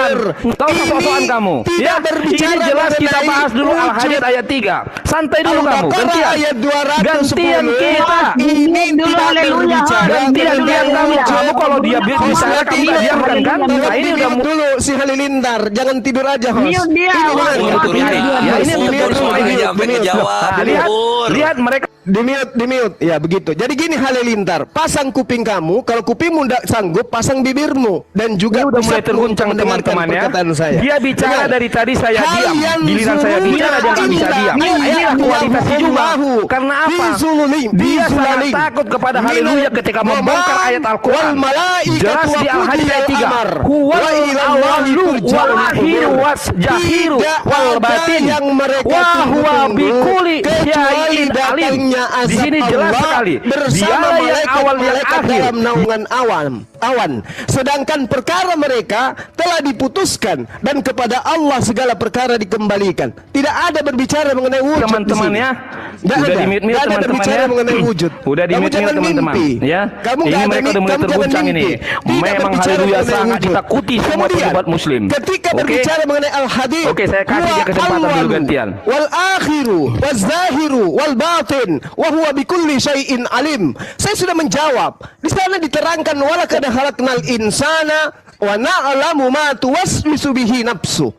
Tahu sosokan kamu? Ya, ini jelas kita bahas dulu Al-Hadid ayat 3. Santai dulu kamu. Al-Baqarah Gantian. ayat 210. Gantian kita. Ini dulu, tidak haleluya. berbicara. Gantian lihat kamu. Kamu kalau dia bicara kamu nggak diamkan kan? Nah ini udah dulu si Halilintar, jangan tidur aja host. Mute dia. Ini Wah, dengar. mute dia. Ya ini Di udah mute, suaranya di mute, sampai di mute. ngejawab. Nah, lihat mereka Di mute. Ya begitu. Jadi gini Halilintar, pasang kuping kamu, kalau kupingmu tidak sanggup, pasang bibirmu dan juga ini udah mulai pusatmu terguncang untuk mendengarkan teman-teman ya. perkataan saya. Dia bicara Dengar. dari tadi saya Hal diam. yang Giliran saya bicara dia nggak bisa diam. Inilah kualitasnya juga. Karena apa? Dia sangat takut kepada haleluya ketika membongkar ayat Al-Quran. Jelas di Al-Hadid ayat 3. Huwal awalu wal akhiru was jahiru wal batin wa huwa bikuli syai'in alim. Di sini jelas sekali. Dialah yang awal yang akhir. Dalam naungan awan. Sedangkan perkara mereka telah diputuskan dan kepada Allah segala perkara dikembalikan. Tidak ada berbicara mengenai wujud. Teman-teman ya, udah di mute Tidak ada teman-teman berbicara ya. mengenai wujud. Udah di Kamu mute jangan teman-teman mimpi. ya. Kamu Ini nggak ada mereka udah mulai kamu jangan terguncang ini. mimpi. Tidak Memang berbicara haleluya mengenai sangat wujud. ditakuti semua Kemudian, umat muslim. ketika Oke? berbicara mengenai al-hadid, Oke, saya kasih dia kesempatan dulu gantian. wal akhiru wal zahiru wal batin wa huwa bikulli syai'in alim. Saya sudah menjawab. Di sana diterangkan walaqad khalaqnal insana wa na'lamu ma tuwaswisu bihi nafsu.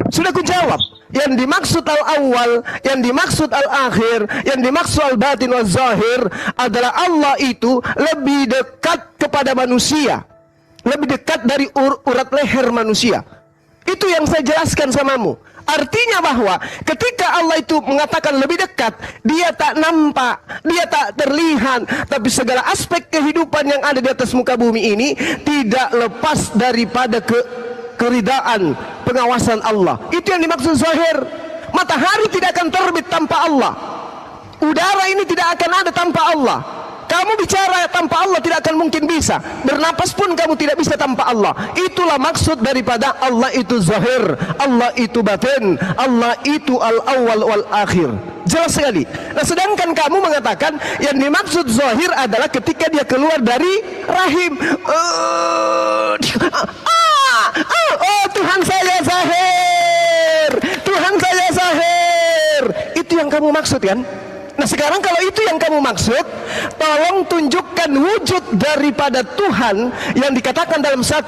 Sudah ku jawab. yang dimaksud al-awwal, yang dimaksud al-akhir, yang dimaksud al-batin wal zahir adalah Allah itu lebih dekat kepada manusia, lebih dekat dari urat leher manusia. Itu yang saya jelaskan samamu. Artinya bahwa ketika Allah itu mengatakan lebih dekat, dia tak nampak, dia tak terlihat, tapi segala aspek kehidupan yang ada di atas muka bumi ini tidak lepas daripada keridaan, pengawasan Allah. Itu yang dimaksud zahir. Matahari tidak akan terbit tanpa Allah. Udara ini tidak akan ada tanpa Allah. Kamu bicara tanpa Allah tidak akan mungkin bisa. Bernapas pun kamu tidak bisa tanpa Allah. Itulah maksud daripada Allah itu zahir, Allah itu batin, Allah itu al-awwal wal akhir. Jelas sekali. Nah, sedangkan kamu mengatakan yang dimaksud zahir adalah ketika dia keluar dari rahim. Oh, Tuhan saya zahir, Tuhan saya zahir. Itu yang kamu maksud kan? Nah, sekarang kalau itu yang kamu maksud, tolong tunjukkan wujud daripada Tuhan yang dikatakan dalam 1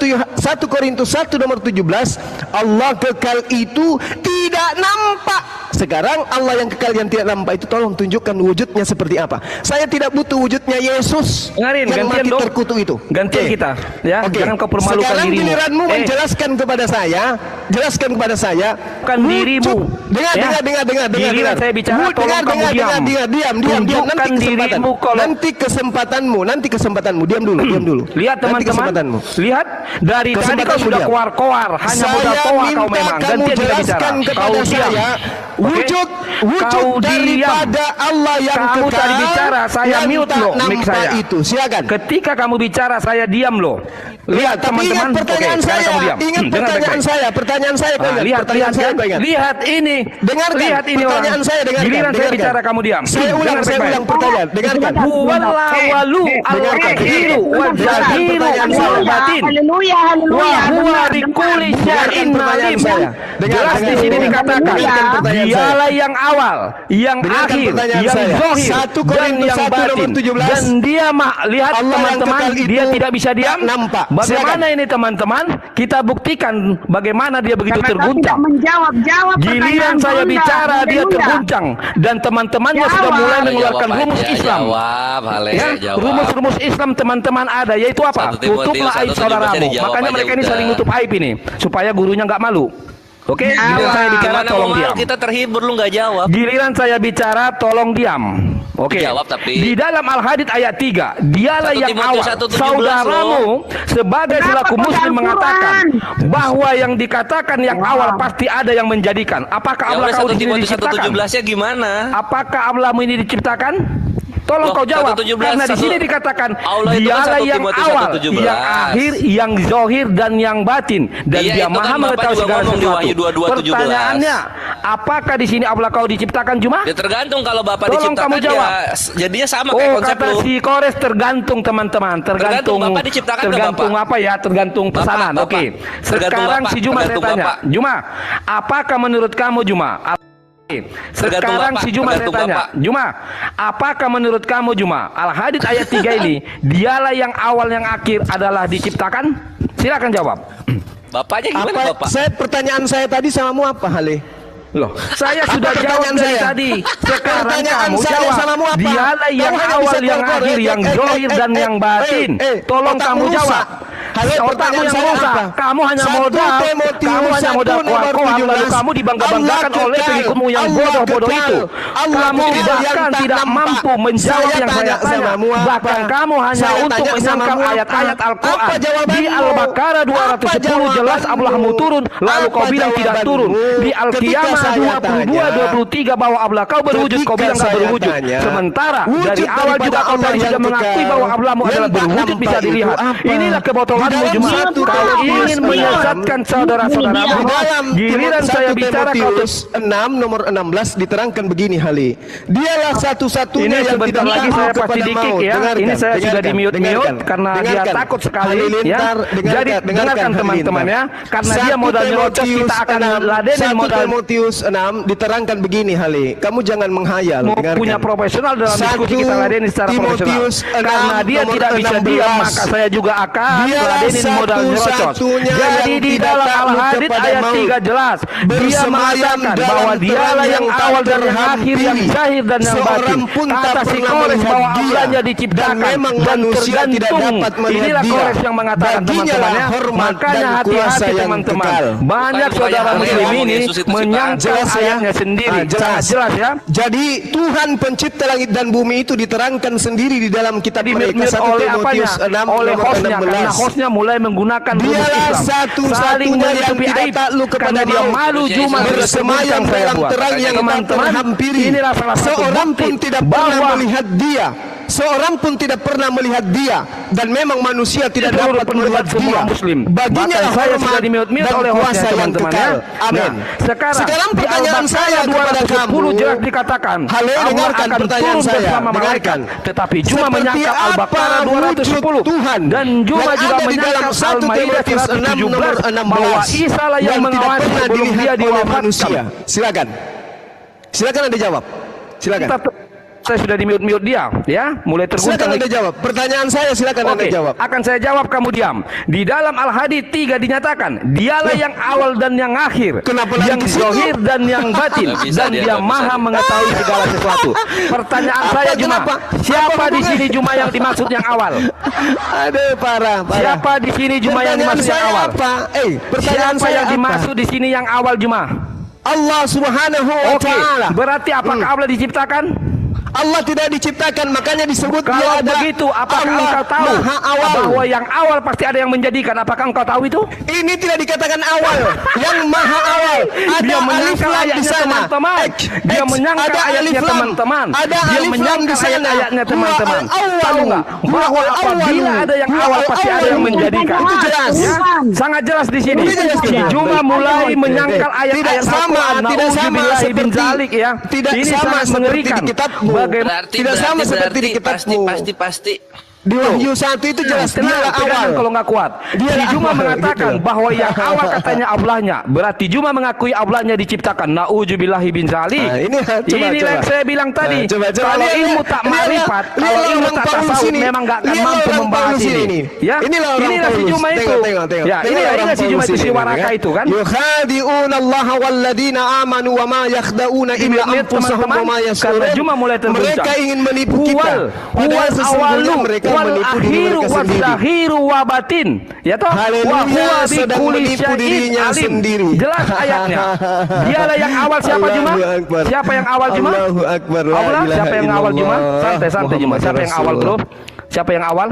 Korintus 1 nomor 17, Allah kekal itu tidak nampak. Sekarang Allah yang kekal yang tidak nampak itu tolong tunjukkan wujudnya seperti apa. Saya tidak butuh wujudnya Yesus yang mati terkutuk itu. Gantian kita, ya. Jangan kau permalukan sekarang dirimu. Giliranmu menjelaskan kepada saya, jelaskan kepada saya bukan dirimu. Dengar. Giliran saya bicara, tolong kamu diam. Tunjukkan dirimu kalau nanti kesempatanmu. Diam dulu. Lihat teman-teman. Lihat dari tadi kau sudah koar-koar, hanya modal toa kau memang. Gantian kita bicara. Kau diam. Wujud daripada Allah yang kamu kekal tadi bicara, saya mute lo mic saya. Itu silakan. Ketika kamu bicara, saya diam lo. Lihat teman-teman. Ingat pertanyaan saya. Ingat pertanyaan saya. Lihat ini. Dengarkan. Lihat ini pertanyaan saya. Giliran saya bicara kamu diam. Saya ulang pertanyaan. Dengarkan. Huwallawalu al-akhiru wal-jahiru wal-batin. Haleluya. Wa huwa bikulli syai'in alim. Jelas di sini dikatakan, dialah yang awal, yang akhir, yang zahir, dan yang batin. Dan dia lihat teman-teman, dia tidak bisa diam. Bagaimana ini teman-teman? Kita buktikan bagaimana dia begitu terguncang. Giliran saya bicara, dia terguncang. Dan teman-temannya sudah mulai mengeluarkan rumus Islam. Rumus-rumus Islam teman-teman ada, yaitu apa? Tutuplah aib saudaramu. Makanya mereka ini saling nutup aib ini, supaya gurunya nggak malu. Oke, giliran saya bicara tolong diam. Kita terhibur lu nggak jawab. Giliran saya bicara tolong diam. Oke. Jawab tapi. Di dalam Al-Hadid ayat 3, dialah yang awal. Saudaramu sebagai selaku muslim mengatakan bahwa yang dikatakan yang awal pasti ada yang menjadikan. Apakah Allah kau di sini diciptakan? 1:17-nya gimana? Apakah Allahmu ini diciptakan? Tolong kau jawab. Karena di sini dikatakan dialah yang awal, yang akhir, yang zahir dan yang batin, dan dia maha mengetahui segala sesuatu. Pertanyaannya, apakah di sini Allah kau diciptakan cuma? Ya tergantung, kalau Bapak Tolong diciptakan kamu jawab. ya jadinya sama kayak konsep kata lu. si Kores tergantung teman-teman, tergantung Bapak diciptakan tergantung Bapak? apa ya, tergantung pesanan. Oke. Sekarang si Juma saya tanya, Juma, apakah menurut kamu Juma? Sekarang si Juma saya tanya, Juma, apakah menurut kamu Juma, Al-Hadid ayat 3 ini dialah yang awal yang akhir adalah diciptakan? Silakan jawab. Bapaknya gimana Bapak? Pertanyaan saya tadi samamu apa, Hale? Loh, saya sudah jawab dari tadi. Sekarang kamu jawab. Dialah yang awal, yang akhir, yang zahir dan yang batin. Tolong kamu jawab. Otakmu yang rusak. Kamu hanya modal kuat-kuat, lalu kamu dibangga-banggakan oleh pengikutmu yang bodoh-bodoh itu. Kamu bahkan tidak mampu menjawab yang saya tanya. Bahkan kamu hanya untuk menyangkal ayat-ayat Al-Quran. Di Al-Baqarah 210 jelas Allahmu turun, lalu kau bilang tidak turun. Di Al-Qiyamah 22-23 bahwa Allah kau berwujud, kau bilang tak berwujud. Sementara dari awal juga kau tadi sudah mengakui bahwa Allahmu adalah berwujud, bisa dilihat. Inilah kebotolanmu Juma. Kau ingin menyesatkan saudara-saudaramu. Giliran saya bicara kau 6 nomor 16 diterangkan begini, Hali. Dialah satu-satunya yang sebentar tidak lagi saya pasti dikik ya. Ini saya sudah di mute karena dia takut sekali ya. Jadi dengarkan teman-teman ya. Karena dia modal nyerocos, kita akan ladenin modal. Timotius 6 diterangkan begini, Hali. Kamu jangan menghayal. Mau punya profesional dalam diskusi kita ladenin secara profesional. Karena dia tidak bisa diam, maka saya juga akan ngeladenin modal nyerocos. satu-satunya Jadi yang di tidak dalam takluk Al-Hadid kepada ayat maut, 3 jelas. Dia bersemayam mengatakan dalam bahwa dialah terang yang yang tak awal dan yang akhir, yang terhampiri. zahir dan yang batin. Seorang pun tak Kata si pernah Kores melihat bahwa dia. Allahnya diciptakan Dan memang manusia tidak tergantung. dapat melihat Inilah dia. Kores yang mengatakan, Baginya teman-teman lah ya. hormat Makanya dan hati-hati kuasa yang teman-teman. kekal. Banyak Bukan saudara yang muslim ngomong ini Yesus itu menyangkal Jelas ya? ayatnya sendiri. Sangat jelas ya. Jadi Tuhan pencipta langit dan bumi itu diterangkan sendiri di dalam kitab mereka Dimute 1 oleh apanya? Timotius 6 Oleh nomor hostnya, karena 16. hostnya mulai menggunakan rumus Dialah Islam. satu-satunya Saling yang menutupi tidak aib, takluk kepada karena dia maut. malu cuma Bersemayam dalam terang yang tak teman-teman. terhampiri. Inilah salah satu Seorang bukti pun tidak pernah bahwa melihat dia. Seorang pun tidak pernah melihat dia, dan memang manusia tidak seluruh dapat pendapat melihat semua dia. muslim. Baginya Bahkan lah saya sudah hormat di-mute dan oleh hostnya, kuasa yang teman-teman kekal. ya. Amin. Nah, sekarang di pertanyaan saya Al-Baqarah kepada 210 kamu, jelas dikatakan halo, Allah dengarkan akan pertanyaan turun saya. bersama malaikat. Dengarkan. Tetapi Juma Seperti menyangkal apa Al-Baqarah wujud 210 Tuhan dan Juma yang juga ada di dalam menyangkal 1 Al-Maidah Timotius 6 nomor 117 bahwa 16 Isa lah yang tidak mengawasi pernah sebelum dia dilihat oleh diwafatkan. manusia. Silakan. Silakan Anda jawab. Silakan. Saya sudah di-mute dia, ya, mulai Silakan terguncang. Anda jawab. Pertanyaan saya silakan Anda Oke, jawab. akan saya jawab, kamu diam. Di dalam Al-Hadid 3 dinyatakan, dialah yang awal dan yang akhir, Kenapa lagi yang ke situ? zahir dan yang batin, Nggak bisa dan dia, dia nggak bisa maha dia. mengetahui segala sesuatu. Pertanyaan saya Juma, kenapa? siapa Apa di sini hubungannya? Juma yang dimaksud yang awal? Aduh, parah. Siapa di sini Juma yang Pertanyaan dimaksud yang saya awal? apa? Pertanyaan Siapa saya yang apa? dimaksud di sini yang awal Juma? Allah Subhanahu wa Oke, taala. berarti apakah Allah diciptakan? Allah tidak diciptakan, makanya disebut dia Kalau ada. begitu, apakah Allah engkau tahu Maha awal. bahwa yang awal pasti ada yang menjadikan? Apakah engkau tahu itu? Ini tidak dikatakan awal, yang maha awal. Ada Dia alif menyangkal lam di ayatnya sana. teman-teman. Dia menyangkal ada ayatnya alif lam. teman-teman. Ada Dia alif lam di menyangkal sana. ayat-ayatnya teman-teman. Huwa al-awwal. Tahu nggak bahwa Huwa apabila al-awwal. ada yang Huwa awal pasti ada yang al-awwal. menjadikan. Itu jelas. Ya, sangat jelas di sini. Ini jelas tidak? Juma mulai menyangkal ayat-ayat Tidak sama, Al-Quran. tidak sama Na'udzubillahi bin seperti zalik ya. tidak Ini sama sangat seperti mengerikan. di kitabmu. Bagaimana? Tidak sama seperti di kitabmu. Pasti. Di Wahyu 1 itu jelas Tenang, dialah pegangan awal. kalau nggak kuat. Dialah Si Juma awal, mengatakan gitu. bahwa yang awal katanya Allahnya. Berarti Juma mengakui Allahnya diciptakan. Na'udzubillahi bin zalik. Nah, ini coba, Inilah yang saya bilang tadi. Nah, coba, Kalau lihat, ilmu tak lihatlah, marifat, kalau lihatlah ilmu orang tak Paulus tasawuf ini. memang nggak akan Lihatlah mampu orang membahas Paulus ini. ini. Ya, Inilah orang inilah si Paulus. Juma itu. Tengok. Ya, ini ingat si Juma itu si waraka itu kan. Yukhadi'una Allah walladzina amanu wa ma yakhda'una illa Lihat, anfusahum wa ma teman-teman, yash'urun. karena Juma mulai terguncang. Mereka ingin menipu kita. Padahal sesungguhnya awalu mereka wal menipu diri akhiru mereka sendiri. wazahiru wa batin. Ya toh? Haleluya, Wa huwa bi sedang kulli menipu syai'in dirinya alim. sendiri. Jelas ayatnya. Dialah yang awal siapa Juma? Allahu Akbar. Siapa yang awal Juma? Allahu Akbar. La Allah, ilaha siapa yang awal Juma? illallah. Santai Juma. Siapa yang awal, Bro? Siapa yang awal?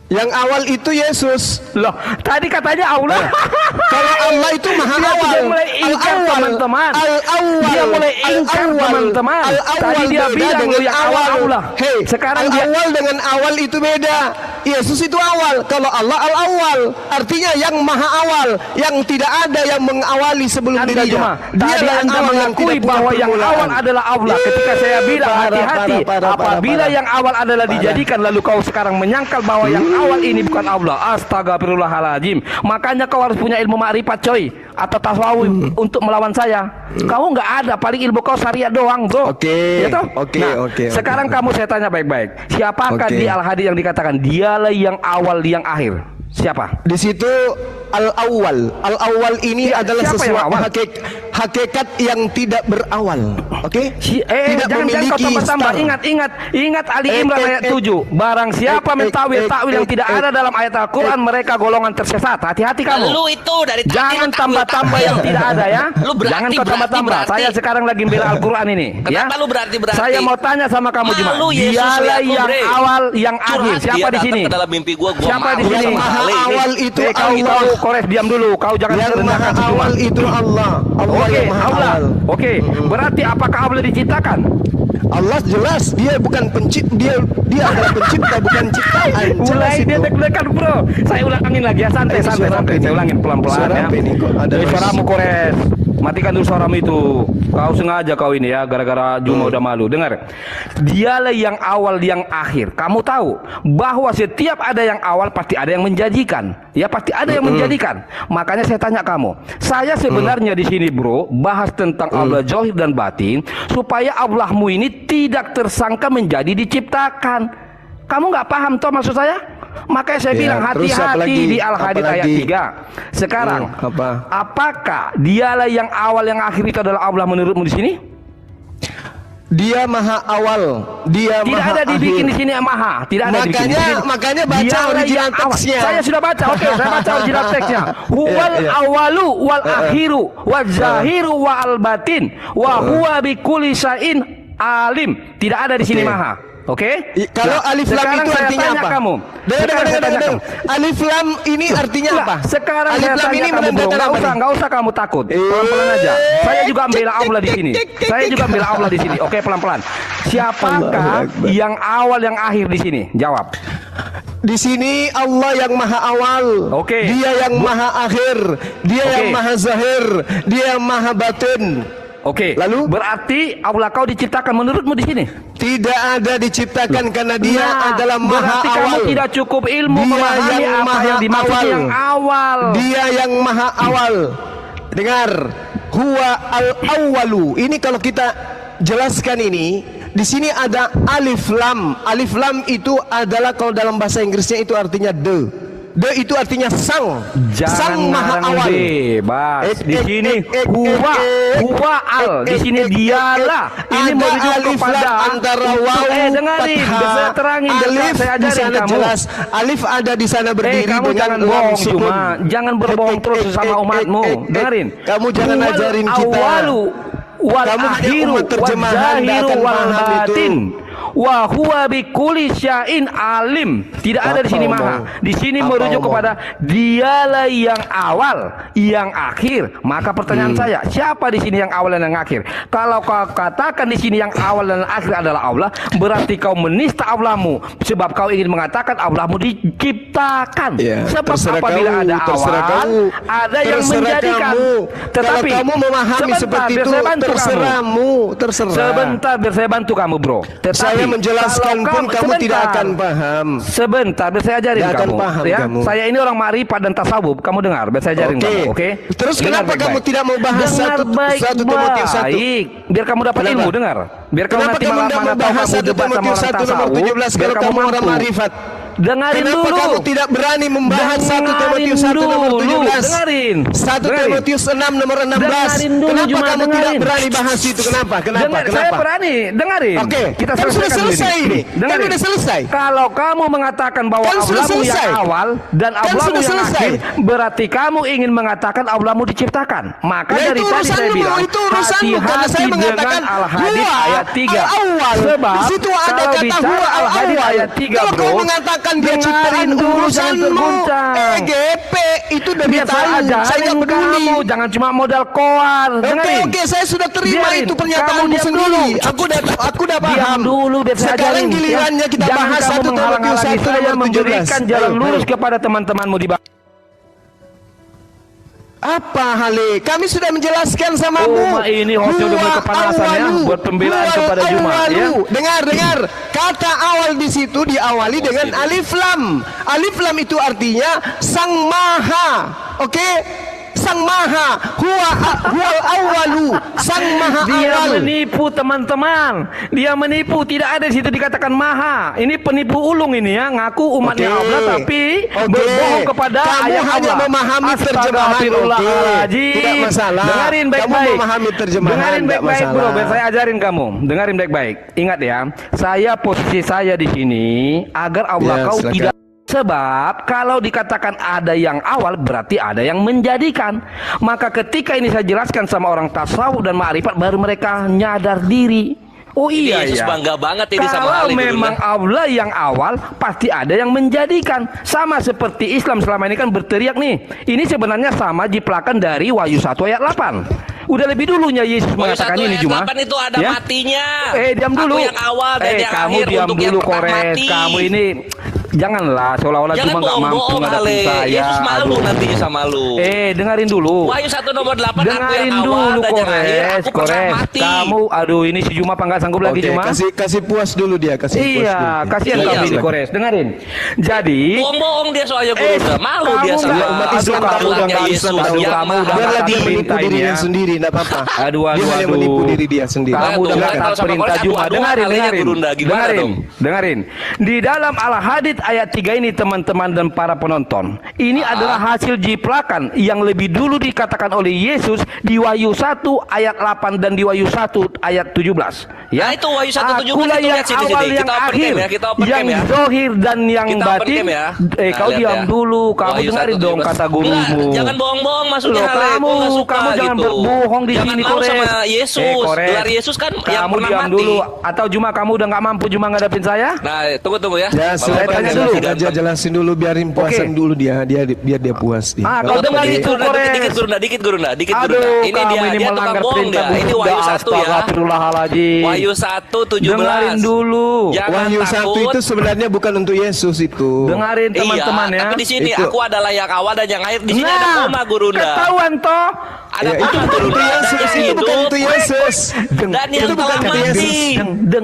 Yang awal itu Yesus. Loh, tadi katanya Allah. Kalau Allah itu maha Dia awal. sudah mulai ingkar, Al-awwal. teman-teman. Al-awwal. Dia mulai ingkar, Al-awwal. teman-teman. Al-awwal Tadi dia beda bilang dengan lu yang awal Allah. Hei, Sekarang dia al-awwal dengan awal itu beda. Yesus itu awal. Kalau Allah al-awwal, artinya yang maha awal, yang tidak ada yang mengawali sebelum Anda dirinya. Juma, tadi Anda mengakui bahwa yang awal adalah Allah. Ketika saya bilang hati-hati, apabila yang awal adalah dijadikan, lalu kau sekarang menyangkal bahwa yang awal ini bukan Allah. Astagfirullahaladzim. Makanya kau harus punya ilmu makrifat coy, atau tasawuf untuk melawan saya. Kamu nggak ada, paling ilmu kau syariat doang, bro. Oke, Ya toh? oke, Nah, oke. sekarang kamu saya tanya baik-baik. Siapakah Oke. di Al-Hadid yang dikatakan dialah yang awal, yang akhir? Siapa? Di situ al-awwal. Al-awwal ini Ya, adalah siapa yang sesuatu awal? hakikat yang tidak berawal. Oke? Tidak Jangan kau memiliki tambah-tambah. start. Ingat Ali Imran ayat 7. Barang siapa mentawil takwil yang tidak ada dalam ayat Al-Quran, mereka golongan tersesat. Hati-hati kamu. Lu itu dari tadi Jangan lu tambah-tambah yang tidak ada ya. Lu berarti, Jangan kau tambah-tambah. berarti. Saya sekarang lagi bela Al-Quran ini. Kenapa Ya. lu berarti? Saya mau tanya sama kamu Juma. Malu Yesus Dialah lihat lu, yang Bre. awal, yang akhir. Curhat Siapa dia di sini? datang ke dalam mimpi gua Siapa di malu sini? sama Maha Ali ini. awal itu Kau Allah. Kores diam dulu. Kau jangan Yang merendahkan maha si Juma. awal itu Allah. Allah Oke, yang maha Allah. awal. Oke, berarti apakah Allah diciptakan? Allah jelas dia bukan pencipta, dia adalah pencipta bukan ciptaan. Jelas Mulai itu. dia deg-degan bro. Saya ulangin lagi ya, santai. Suara apa ini? Saya ulangin pelan-pelan Suara ya. apa ini kok? Ada Jadi noise. suaramu Kores. Matikan dulu suaramu itu. Kau sengaja kau ini ya, gara-gara Juma udah malu. Dengar. Dialah yang awal, yang akhir. Kamu tahu bahwa setiap ada yang awal pasti ada yang menjadikan. Ya pasti ada yang menjadikan. Makanya saya tanya kamu. Saya sebenarnya di sini bro bahas tentang Allah zahir dan batin supaya Allahmu ini tidak tersangka menjadi diciptakan. Kamu nggak paham toh maksud saya? Makanya saya Ya, bilang terus apa hati-hati lagi? di Al-Hadid Apa ayat lagi? 3. Sekarang, Apa? apakah dialah yang awal yang akhir itu adalah Allah menurutmu di sini? Dia maha awal, dia Tidak maha ada dibikin akhir. di sini maha, tidak ada dibikin. Makanya baca Dialah original yang awal. teksnya. Saya sudah baca. Oke, saya baca original teksnya. Huwal Iya. awalu wal akhiru wal zahiru wal batin wa huwa bikulli syai'in alim. Tidak ada di sini Oke. maha. Oke? Kalau Nah, alif lam sekarang itu saya artinya tanya apa? kamu. Dengar, Sekarang saya tanya kamu. Alif lam ini artinya Enggak, apa? sekarang alif saya lam tanya ini kamu bro, menandakan apa? nggak usah kamu takut. Pelan-pelan aja. Saya juga membela Allah di sini. Saya juga membela Allah di sini. Oke, pelan-pelan. Siapakah yang awal yang akhir di sini? Jawab. Di sini Allah yang maha awal. Oke. Dia yang maha akhir. Dia Oke. yang maha zahir. Dia yang maha batin. Oke. Lalu? Berarti Allah kau diciptakan menurutmu di sini? Tidak ada diciptakan karena dia adalah maha berarti awal. kamu tidak cukup ilmu Dia memahami yang apa maha yang dimaksud awal. yang awal. Dia yang maha awal. Dengar, huwa al-awwalu. Ini kalau kita jelaskan ini, di sini ada alif lam. Alif lam itu adalah kalau dalam bahasa Inggrisnya itu artinya the. The itu artinya sang. Sang maha ngarang awal. bebas. Di sini huwa al. Di sini dialah. Ini Ada merujuk alif kepada lam antara waw, dengarin, fathah, saya terangin, alif saya di ajarin sana kamu. jelas. Alif ada di sana berdiri kamu dengan jangan lam bohong sukun. cuma, jangan berbohong terus sama umatmu. Dengerin. Kamu jangan Huwal ajarin kita. awalu wal Kamu hanya akhiru umat terjemahan, wal nggak zahiru akan wal paham itu. batin wa huwa bikulli syai'in alim. Tidak ada di sini Apa maha. omong? Di sini Apa merujuk omong? kepada dialah yang awal, yang akhir. Maka pertanyaan saya, siapa di sini yang awal dan yang akhir? Kalau kau katakan di sini yang awal dan akhir adalah Allah, berarti kau menista Allahmu, sebab kau ingin mengatakan Allahmu diciptakan. Ya, Sebab terserah apabila kamu, ada terserah awal, kamu, ada yang terserah menjadikan. kamu. Tetapi Kalau kamu memahami sebentar, seperti biar itu, saya bantu terserahmu, kamu. terserah. Sebentar, biar saya bantu kamu, bro. Tetapi, Saya menjelaskan kalau pun kamu tidak sebentar. akan paham. Sebentar, biar saya ajarin Tidak akan kamu. paham Ya, kamu. saya ini orang marifat dan tasawuf. Kamu dengar, biar saya ajarin Oke. kamu. Oke. Terus Dengar kenapa kamu tidak mau bahas dengar satu Timotius 1? baik. Biar kamu dapat Kenapa? ilmu. Dengar. Biar kamu Kenapa nanti kamu malah tidak mana mau tahu bahas kamu 1 debat sama Timotius orang 1 nomor tasawuf. 17 Biar kalau kamu kamu orang mampu. marifat? Dengarin Kenapa dulu. kamu tidak berani membahas 1 Timotius 1 nomor 17? Dengarin. 1 Dengarin. Timotius 6 nomor 16. Dengarin dulu, Kenapa Juma, kamu tidak dengarin. berani bahas itu? Kenapa? Dengar, saya berani, dengarin. Oke, Kita kan sudah selesaikan dulu selesai ini. Dengarin. Kan sudah selesai. Kalau kamu mengatakan bahwa Kan sudah Allahmu yang selesai. awal dan Kan Allahmu sudah yang selesai. akhir, berarti kamu ingin mengatakan Allahmu diciptakan. Maka Ya, dari itu tadi saya urusanmu, bilang itu urusanmu. Karena hati-hati saya mengatakan dengan Al-Hadid huwa ayat 3. al-awwal. Sebab Di situ ada kalau kata bicara huwa Al-Hadid al-awwal. ayat 3, Kalau bro, kau mengatakan dia dengarin ciptaan dulu, jangan urusanmu. terguncang. GP itu udah Biar saya tahu. Saya ajarin nggak peduli. kamu, jangan cuma modal koar. Dengerin. Oke, saya sudah terima Biarin. itu Kamu pernyataanmu diam sendiri. dulu. Aku udah Diam paham. dulu, biar saya Sekarang ajarin. gilirannya kita Jangan bahas kamu 1 Timotius menghalang-halangi 1 saya nomor 17. memberikan jalan Ayo, lurus ayo. kepada teman-temanmu di bawah. Apa Hale? Kami sudah menjelaskan samamu. Oh, ini hostnya udah mulai Huwa kepanasan ya, awwalu. buat pembelaan Huwa kepada Juma, awwalu. ya. Dengar. Kata awal di situ diawali dengan alif lam. Alif lam itu artinya sang maha. Oke? Sang maha. Huwa awwalu. Sang maha Dia awal. menipu teman-teman. Dia menipu, tidak ada di situ dikatakan maha. Ini penipu ulung ini ya, ngaku umatnya Oke. Allah tapi Oke. berbohong kepada Kamu ayat hanya Allah. memahami terjemahan. Astagfirullahaladzim. Oke. Tidak masalah. Dengarin Kamu baik-baik. memahami terjemahan, Dengarin tidak baik-baik bro, masalah. biar saya ajarin kamu. Dengarin baik-baik. Ingat ya, posisi saya di sini agar Allah Ya, kau silakan. tidak. Sebab kalau dikatakan ada yang awal berarti ada yang menjadikan. Maka ketika ini saya jelaskan sama orang tasawuf dan ma'rifat baru mereka nyadar diri. Oh iya Yesus ya. bangga banget ini sama Kalau Ali dulu, memang nah. Allah yang awal pasti ada yang menjadikan. Sama seperti Islam selama ini kan berteriak nih. Ini sebenarnya sama jiplakan dari Wahyu 1 ayat 8. Udah lebih dulunya Yesus Wahyu mengatakan 1 ini ayat Juma. 8 itu ada Ya? matinya. Diam dulu. Aku yang awal dan yang kamu akhir diam untuk dulu yang pernah Kores. mati. Kamu ini janganlah seolah-olah Jangan cuma nggak mampu bohong-bohong ngadepin Ale. saya. Yesus malu Aduh. nantinya sama lu. Dengerin dulu. Wahyu 1 nomor 8 aku Dengarin yang dulu awal dan yang akhir. Kores, Aku pernah Kores. mati. Kamu, aduh ini si Juma apa nggak sanggup lagi Oke, Juma? kasih puas dulu dia, kasih puas Iya, dulu. kasihan Iya, kamu ini silakan. Kores. Dengerin. Jadi, Bohong-bohong dia soalnya guru udah malu dia kamu sama nggak- umat aduh, Islam kamu tahu udah dan nggak Yesus bisa, aduh, yang kamu maha udah Biarlah nggak dia taat menipu perintah ini dirinya ya. sendiri, enggak apa-apa. Aduh, Dia hanya aduh. menipu diri dia sendiri. Kamu udah Tuh, nggak kan taat kalau sama perintah Kores Juma. adu-aduan Dengarin, alenya dengarin. gurunda. Gimana Dengarin, dong? dengarin. Di dalam Al-Hadid Al-Hadid ayat 3 ini teman-teman dan para penonton, ini adalah hasil jiplakan yang lebih dulu dikatakan oleh Yesus di Wahyu 1 ayat 8 dan di Wahyu 1 ayat 17. Nah, itu Wahyu 1:17 Akulah itu yang lihat sini, awal, sini. yang Kita open akhir, cam ya, kita open yang cam ya. zohir dan yang Kita open batin. cam ya. Kau Nah, diam lihat ya. dulu, kamu Wahyu dengarin 1:17. dong kata Enggak, gurumu. jangan bohong-bohong maksudnya. Loh, Ale. kamu Gua nggak suka jangan gitu. berbohong di Jangan sini, mau Kores. sama Yesus. Kores. Gelar Yesus kan yang Kamu pernah diam mati. dulu. Atau Juma kamu udah nggak mampu Juma ngadapin saya? Nah, tunggu ya. Ya, Bapak silakan tanya dulu. jelasin dulu, biarin puasan dulu dia biar dia puas dia. Kau dengar itu, Kores. Dikit Gurunda. Aduh, Ini kamu ini dia tukang melanggar bohong perintah dia. Ini Wahyu 1 ya. Astagfirullahaladzim. Wahyu 1:17. Dengarin dulu. Jangan Wahyu 1 takut. itu sebenarnya bukan untuk Yesus itu. Dengarin teman-teman ya. Tapi di sini Itu. aku adalah yang awal dan yang akhir. Di sini ada koma Gurunda. Ketahuan toh. Ada Ya, itu koma bukan untuk Gurunda. Dan Yesus, yang itu bukan hidup. untuk Yesus. Dan yang Itu bukan telah untuk mati. Yesus.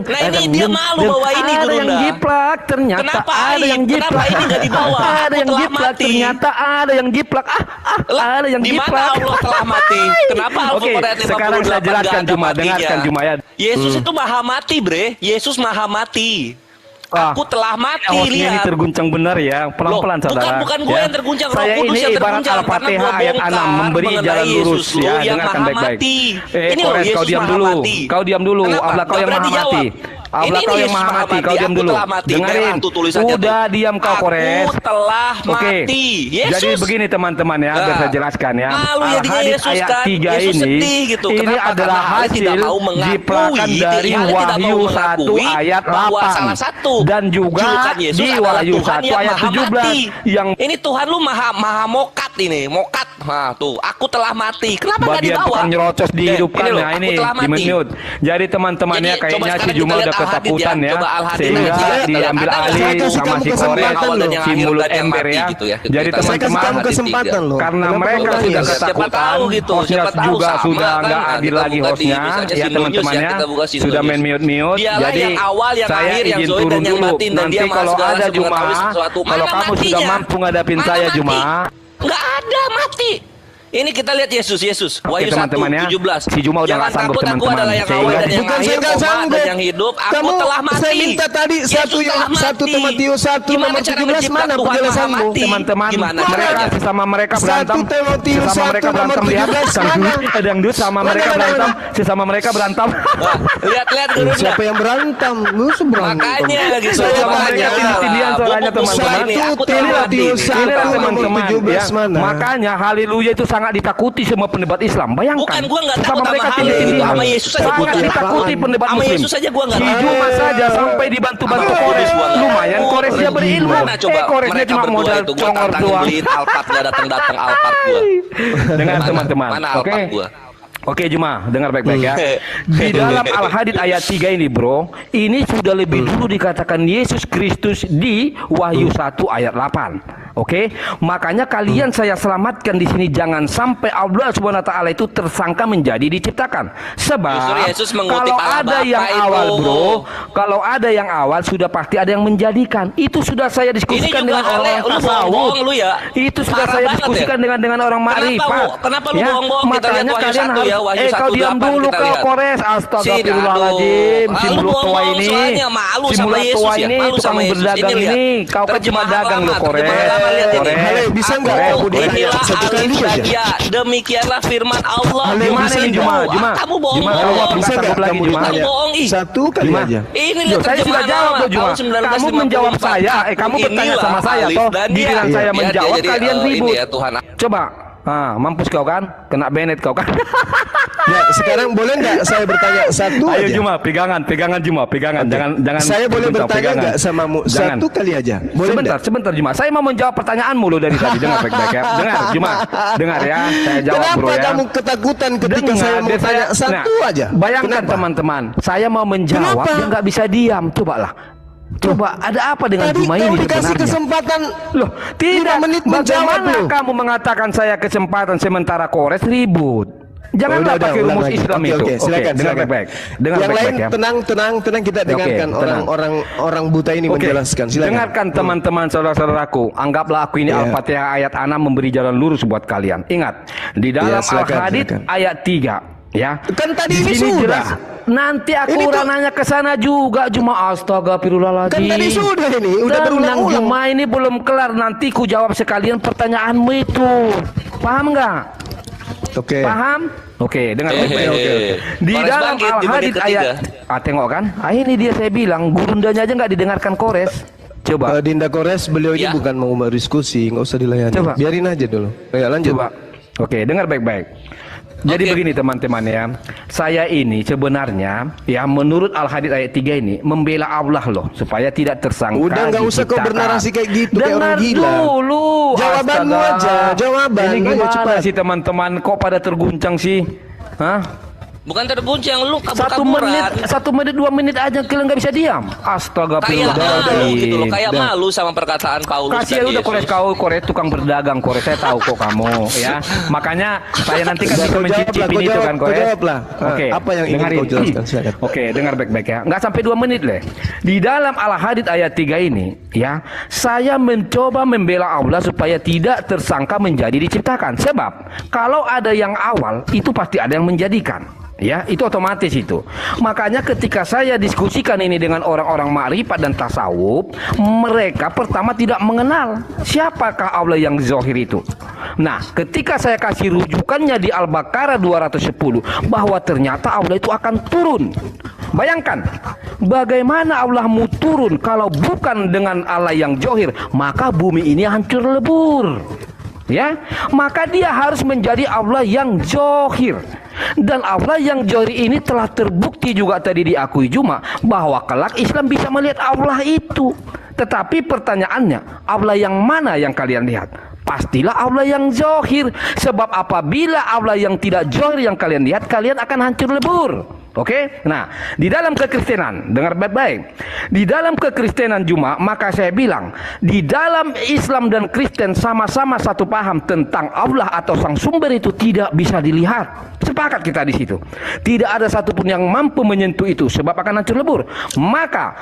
Nah ini dia malu bawa ini Ada yang Gurunda. jiplak ternyata. Kenapa ada yang Aib? jiplak. Kenapa ini nggak dibawa? Ada Aku yang telah jiplak mati. ternyata. Ada yang jiplak. Lah, Ada yang di mana jiplak. Allah telah mati? Kenapa Oke, Al-Quran 58 sekarang saya nggak jelaskan ada Juma, matinya? dengarkan Juma ya. Yesus itu maha mati, bre. Yesus maha mati. Aku telah mati, Hostnya ini lihat. terguncang benar ya, pelan-pelan Loh, saudara. bukan gue yang terguncang, Roh Saya Kudus ini yang ibarat terguncang, Al-Fatihah karena gua ayat 6 bongkar memberi mengenai jalan lurus Yesus lu ya, yang dengarkan maha baik-baik. mati. Ini loh, Kores, kau Yesus diam maha dulu. mati. Kau diam dulu. Kenapa? Ablah kau Nggak yang maha berani mati. jawab. Ablah Ini kau yang Yesus maha maha mati. Kau mati. diam Aku dulu. telah mati. Dengarin. Merah tuh tulisannya Udah tuh. diam kau, Kores. Aku telah Oke. mati. Yesus. Jadi begini teman-teman ya, biar saya jelaskan ya. Malu ya dia Al-Hadid Yesus ayat kan. 3 Yesus ini, sedih gitu. ini Kenapa? adalah Karena Allah hasil tidak mau mengakui, jiplakan dari Allah tidak Wahyu mau 1 mengakui ayat bahwa 8 salah satu dan juga julukan Yesus di adalah Wahyu Tuhan 1 yang ayat maha 17 mati. yang Ini Tuhan lu maha mokat ini, mokat. Nah, tuh, aku telah mati. Kenapa nggak bagian dibawa? tukang nyerocos dihidupkan loh, nah aku ini telah di mati. menut. Jadi teman-temannya Jadi, coba kayaknya si sekarang Juma kita udah lihat Al-Hadid ketakutan ya. ya, Coba Al-Hadid sehingga ya. diambil Ada alih saya kasih sama kamu si Kores, kesempatan loh. si mulut Dan yang ember mati ya. gitu ya. Jadi Kita Saya kasih teman-teman kamu kesempatan loh. karena Kenapa mereka kamu sudah nangis? Siapa ketakutan, tahu gitu, hostnya siapa tahu juga sama sudah kan. nggak Nah, adil kita lagi buka di hostnya misalnya ya Sindonews teman-temannya ya, kita buka Sindonews. sudah main mute. Dialah Jadi yang awal, yang saya akhir, yang izin zohir, turun dan yang dulu. batin, dan Nanti dia maha kalau segala ada sesuatu, Juma, mengetahui sesuatu. kalau Mana kamu sudah matinya? mampu ngadapin Mana saya mati? Juma. Nggak ada mati. Ini kita lihat Yesus. Wahyu 1, teman-teman ya. 17. Si Juma udah nggak Jangan sanggup, takut, aku teman-teman. adalah yang Sehingga- awal dan yang Bukan saya akhir, nggak koma, sanggup. dan yang hidup. Aku Kamu, telah mati. saya minta tadi Yesus 1 telah mati. 1 Timotius 1 Gimana nomor cara 17 mencipta mana Tuhan penjelasanmu? maha mati? Teman-teman, Gimana mereka caranya? sesama mereka 1 berantem, Timotius sesama 1 mereka nomor berantem lihat, 17 mana? ada yang dus sama Mana, mereka mana, berantem, mana? sesama mereka berantem. Wah, lihat Gurunda. Siapa yang berantem? Lu berantem. Makanya gitu. Saya Makanya mereka lah. tindian suaranya Buku-buku teman-teman. ini, aku telah Inilah mati. Timotius Ini. 1 Inilah nomor teman-teman 17 ya. mana? Makanya haleluya itu sangat ditakuti semua pendebat Islam. Bayangkan. Bukan, gua nggak sesama takut sama mereka hal tindih-tindihan. itu. Sama Yesus aja gua Sangat nggak ditakuti takut. pendebat Sama Muslim. Yesus aja gua nggak Si takut. Juma saja sampai dibantu-bantu Sama Kores. Yesus gua nggak Lumayan takut. Kores dia berilmu. Gimana coba Koresnya mereka cuma berdua modal itu gua congor tantangin doang. beliin Alphard nggak datang Alphard gua. Dengan teman-teman. Mana Oke. Alphard gua? Oke Juma, dengar baik-baik ya. Di dalam Al-Hadid ayat 3 ini bro, ini sudah lebih dulu dikatakan Yesus Kristus di Wahyu 1 ayat 8. Oke, makanya kalian saya selamatkan di sini jangan sampai Allah Subhanahu wa taala itu tersangka menjadi diciptakan. Sebab Justru Yesus mengutip kalau Allah ada Bapa yang itu. awal bro, kalau ada yang awal sudah pasti ada yang menjadikan. Itu sudah saya diskusikan Ini juga dengan orang Ale, lu tasawuf. bohong lu ya. Itu sudah Parah saya banget diskusikan ya. dengan orang ma'rifat. Kenapa lu bohong-bohong? Kita lihat Makanya Wahyu kalian 1 harus ya, Wahyu kau 1:8 diam dulu kita kau lihat. Kores. Astagfirullahaladzim. Si Lu mulut tua bohong-bohong ini, soalnya, malu si sama mulut Yesus tua ya, ini malu tukang sama Yesus. berdagang Ini lihat. ini. Kau kan cuma Terjemahan dagang lu lama, Kores. terjemahan lama, lihat ini. Kores. Ale, bisa nggak Kores. kamu ditanya Inilah satu kali alif aja? bagia. Demikianlah firman Allah. Ale, Gimana bisa ini nggak? Juma? Juma. Kamu bohong. Juma, kalau Bisa bisa nggak sanggup lagi kamu Juma. Kamu ditanya? bohong, ih. Satu kali Juma. aja. Ini Loh, lihat saya sudah terjemahan jawab lama, loh Juma. tahun Kamu menjawab 1954. saya, kamu bertanya Inilah sama saya alif toh. dan dia. Giliran saya Biar menjawab dia jadi, kalian ini ribut. ya Tuhan. Coba. Mampus kau kan? Kena Bennett kau kan? Ya, sekarang boleh nggak saya bertanya satu Ayo aja? Juma, pegangan Juma, pegangan. Jangan Saya boleh berbincang, bertanya pegangan. nggak samamu Jangan. satu kali aja? Boleh Sebentar Juma. Saya mau menjawab pertanyaanmu lo dari tadi. Dengar baik-baik ya. Dengar Juma. Dengar ya. Saya jawab Kenapa bro ya. kamu ketakutan ketika Dengar, saya mau dia tanya satu Nah, aja? Bayangkan Kenapa? teman-teman, saya mau menjawab, Kenapa? dia nggak bisa diam. Cobalah. Coba ada apa dengan Tadi Juma kau ini dikasih sebenarnya? kesempatan Loh, tidak. 5 menit menjawab Bagaimana loh. kamu mengatakan saya kesempatan sementara Kores ribut? Janganlah Udah, pakai ulang rumus lagi. Islam Oke, itu. oke, silakan, dengar silakan. baik-baik. Dengar Yang lain baik-baik ya. tenang kita dengarkan tenang. orang buta ini Oke, menjelaskan. Silakan. dengarkan teman-teman saudara-saudaraku. Anggaplah aku ini Iya. Al-Fatihah ayat 6 memberi jalan lurus buat kalian. Ingat, di dalam Iya, silakan, Al-Hadid silakan. ayat 3 Ya. Kan tadi Di ini sini sudah. jelas. Nanti aku Ini tuh- nanya ke sana juga Juma. Astagfirullahaladzim. Kan tadi sudah ini, udah Tenang, berulang-ulang. Juma, ini belum kelar. Nanti ku jawab sekalian pertanyaanmu itu. Paham nggak? Oke. Paham? Oke, dengar Oke, baik-baik. oke. Di Kores dalam bangkit di Al-Hadid menit ayat tengok kan? Ini dia saya bilang gurundanya aja nggak didengarkan Kores. Coba. Dinda Kores, beliau ini Ya. bukan mau berdiskusi, nggak usah dilayani. Coba. Biarin aja dulu. Ya, lanjut. Coba. Oke, dengar baik-baik. Jadi Oke. begini teman-teman ya. Saya ini sebenarnya ya menurut Al-Hadid ayat 3 ini membela Allah loh supaya tidak tersangka. Udah, nggak usah kau diciptakan. bernarasi kayak gitu, kayak Dengar orang gila. dulu. Jawabanmu Astaga. aja, jawaban. Ini Ayo, gimana cepat. sih teman-teman, kok pada terguncang sih? Hah? Bukan terguncang, lu 1 menit, 2 menit aja kalian nggak bisa diam. Astaga, Kayak malu gitu loh, kayak Dah. malu sama perkataan Paulus Kasih dan udah Yesus. Kores tukang berdagang Kores, saya tahu kok kamu ya. Makanya saya nanti kan Udah, bisa kau mencicipi jawablah, kau itu jawab, kan kau Kores. jawablah. Oke. Apa yang ingin dengarin. kau jelaskan, silakan. Oke, dengar baik-baik ya. Nggak sampai 2 menit leh. Di dalam Al-Hadid ayat 3 ini ya, saya mencoba membela Allah supaya tidak tersangka menjadi diciptakan. Sebab kalau ada yang awal itu pasti ada yang menjadikan. Ya, itu otomatis itu. Makanya ketika saya diskusikan ini dengan orang-orang ma'rifat dan tasawuf, mereka pertama tidak mengenal siapakah Allah yang zahir itu. Nah, ketika saya kasih rujukannya di Al-Baqarah 210 bahwa ternyata Allah itu akan turun. Bayangkan, bagaimana Allah mau turun kalau bukan dengan Allah yang zahir, maka bumi ini hancur lebur. Ya, maka dia harus menjadi Allah yang zahir. Dan Allah yang zahir ini telah terbukti juga tadi diakui Juma bahwa kelak Islam bisa melihat Allah itu. Tetapi pertanyaannya, Allah yang mana yang kalian lihat? Pastilah Allah yang zahir. Sebab apabila Allah yang tidak zahir yang kalian lihat, kalian akan hancur lebur. Oke? Nah, di dalam kekristenan, dengar baik-baik. Di dalam kekristenan Juma, maka saya bilang, di dalam Islam dan Kristen sama-sama satu paham tentang Allah atau sang sumber itu tidak bisa dilihat. Sepakat kita di situ. Tidak ada satupun yang mampu menyentuh itu sebab akan hancur lebur. Maka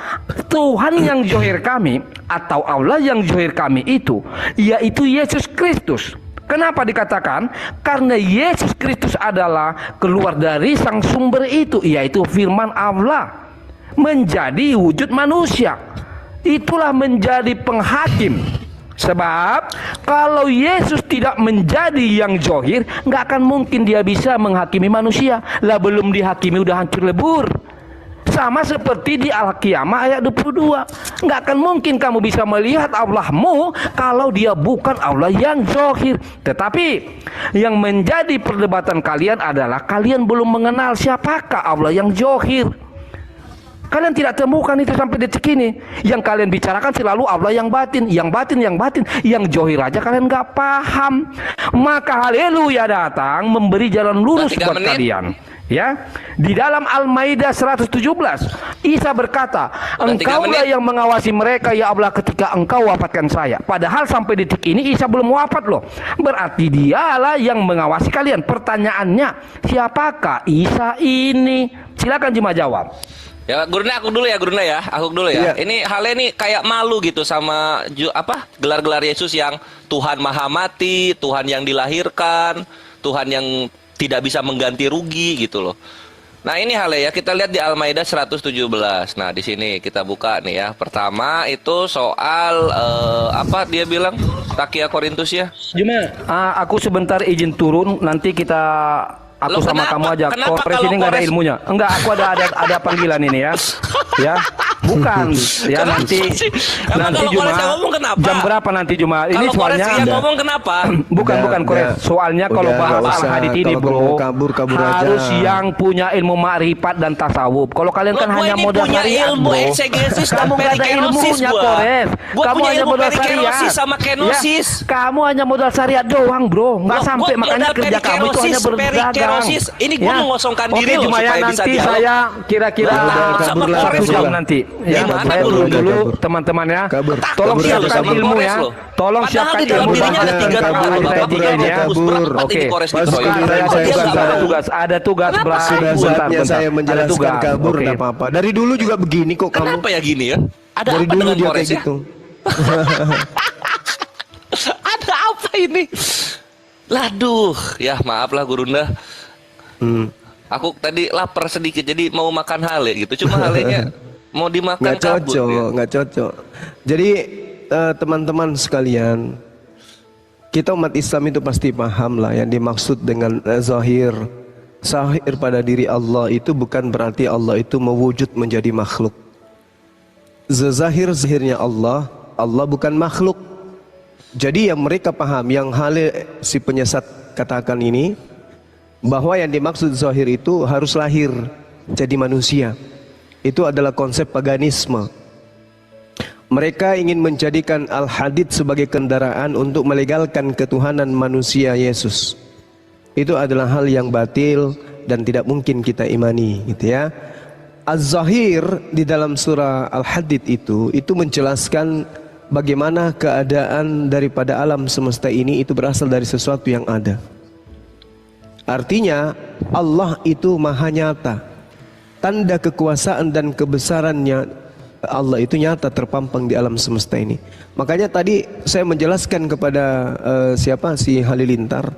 Tuhan yang zahir kami atau Allah yang zahir kami itu yaitu Yesus Kristus. Kenapa dikatakan? Karena Yesus Kristus adalah keluar dari sang sumber itu, yaitu firman Allah menjadi wujud manusia. Itulah menjadi penghakim. Sebab kalau Yesus tidak menjadi yang zahir, nggak akan mungkin dia bisa menghakimi manusia. Lah belum dihakimi udah hancur lebur. Sama seperti di Al-Qiyamah ayat 22. Nggak akan mungkin kamu bisa melihat Allahmu kalau dia bukan Allah yang zahir. Tetapi yang menjadi perdebatan kalian adalah kalian belum mengenal siapakah Allah yang zahir. Kalian tidak temukan itu sampai detik ini. Yang kalian bicarakan selalu Allah yang batin, yang batin, yang batin, yang zahir aja kalian nggak paham. Maka haleluya datang memberi jalan lurus buat kalian. Ya, di dalam Al-Maidah 117 Isa berkata, engkaulah yang mengawasi mereka ya Allah ketika engkau wafatkan saya. Padahal sampai detik ini Isa belum wafat loh. Berarti dialah yang mengawasi kalian. Pertanyaannya, siapakah Isa ini? Silakan Juma jawab. Ya, Guruna aku dulu ya, Guruna ya. Aku dulu ya. Iya. Ini halnya nih kayak malu gitu sama gelar-gelar Yesus yang Tuhan Maha Mati, Tuhan yang dilahirkan, Tuhan yang tidak bisa mengganti rugi gitu loh. Nah, ini halnya ya, kita lihat di Al-Maidah 117. Nah, di sini kita buka nih ya. Pertama itu soal apa dia bilang? Takia Korintus ya. Juma, aku sebentar izin turun, nanti kita aku Loh, sama kenapa? kamu aja. Kenapa Kores kalau ini nggak ada Kores- ilmunya. Enggak, aku ada panggilan ini ya. Ya, bukan. Ya Kenapa nanti sih? Emang nanti kalau Juma. Kores yang ngomong kenapa? Jam berapa nanti Juma? Ini Kalau Kores soalnya yang ngomong kenapa? bukan Kores. Soalnya kalau Udah, bahas nggak usah. Al-Hadid ini, Kalau Bro, kamu kabur harus aja. yang punya ilmu ma'rifat dan tasawuf. Kalau kalian kan Loh, gua hanya ini modal punya syariat, ilmu Bro. eksegesis dan Kamu nggak ada perikenosis ilmunya, gua. Kores. Gua Kamu punya hanya ilmu modal perikenosis syariat. sama kenosis. Ya, kamu hanya modal syariat doang, Bro. Nggak Gua- sampai, gua makanya modal kerja kamu itu hanya berdagang. perikerosis. Ini gua mengosongkan Oke, diri loh Juma, ya, supaya bisa nanti dialog. saya kira-kira Lah, kabur sama lah, 1 Kores jam loh. nanti. Ya, Gimana saya kabur? turun dulu, Kabur. teman-teman ya. Kabur. Tolong Kabur siapkan aja sama ilmu Kores ya. loh. Tolong Padahal siapkan di dalam ilmu dirinya ada bahasa 3 tentang tahun. Al-Hadid Bapak ini tiga ya. bagus Kabur. berat nanti Oke. di Kores Pas dikeroyok. dulu Saya saya tugas, kasih ada tahu. tugas, Kenapa sih? Sudah Bentar, saatnya bentar. saya Ada menjelaskan tugas. kabur, Oke. enggak apa-apa. Dari dulu juga begini kok kamu. Kenapa ya gini ya? Ada Dari apa dulu dengan dia Kores kayak ya? gitu. Ada apa ini? Laduh, ya maaf lah Gurunda. Aku tadi lapar sedikit, jadi mau makan hale gitu. Cuma halenya mau dimakan Nggak kabut. cocok, Ya. nggak cocok. Jadi teman-teman sekalian, kita umat Islam itu pasti paham lah yang dimaksud dengan zahir. Zahir pada diri Allah itu bukan berarti Allah itu mewujud menjadi makhluk. Zahirnya Allah, Allah bukan makhluk. Jadi yang mereka paham, yang Hale si penyesat katakan ini, bahwa yang dimaksud zahir itu harus lahir jadi manusia. Itu adalah konsep paganisme. Mereka ingin menjadikan al-hadid sebagai kendaraan untuk melegalkan ketuhanan manusia Yesus. Itu adalah hal yang batil dan tidak mungkin kita imani, gitu ya. Az-Zahir di dalam surah Al-Hadid itu menjelaskan bagaimana keadaan daripada alam semesta ini itu berasal dari sesuatu yang ada. Artinya Allah itu maha nyata. Tanda kekuasaan dan kebesarannya Allah itu nyata terpampang di alam semesta ini. Makanya tadi saya menjelaskan kepada si Halilintar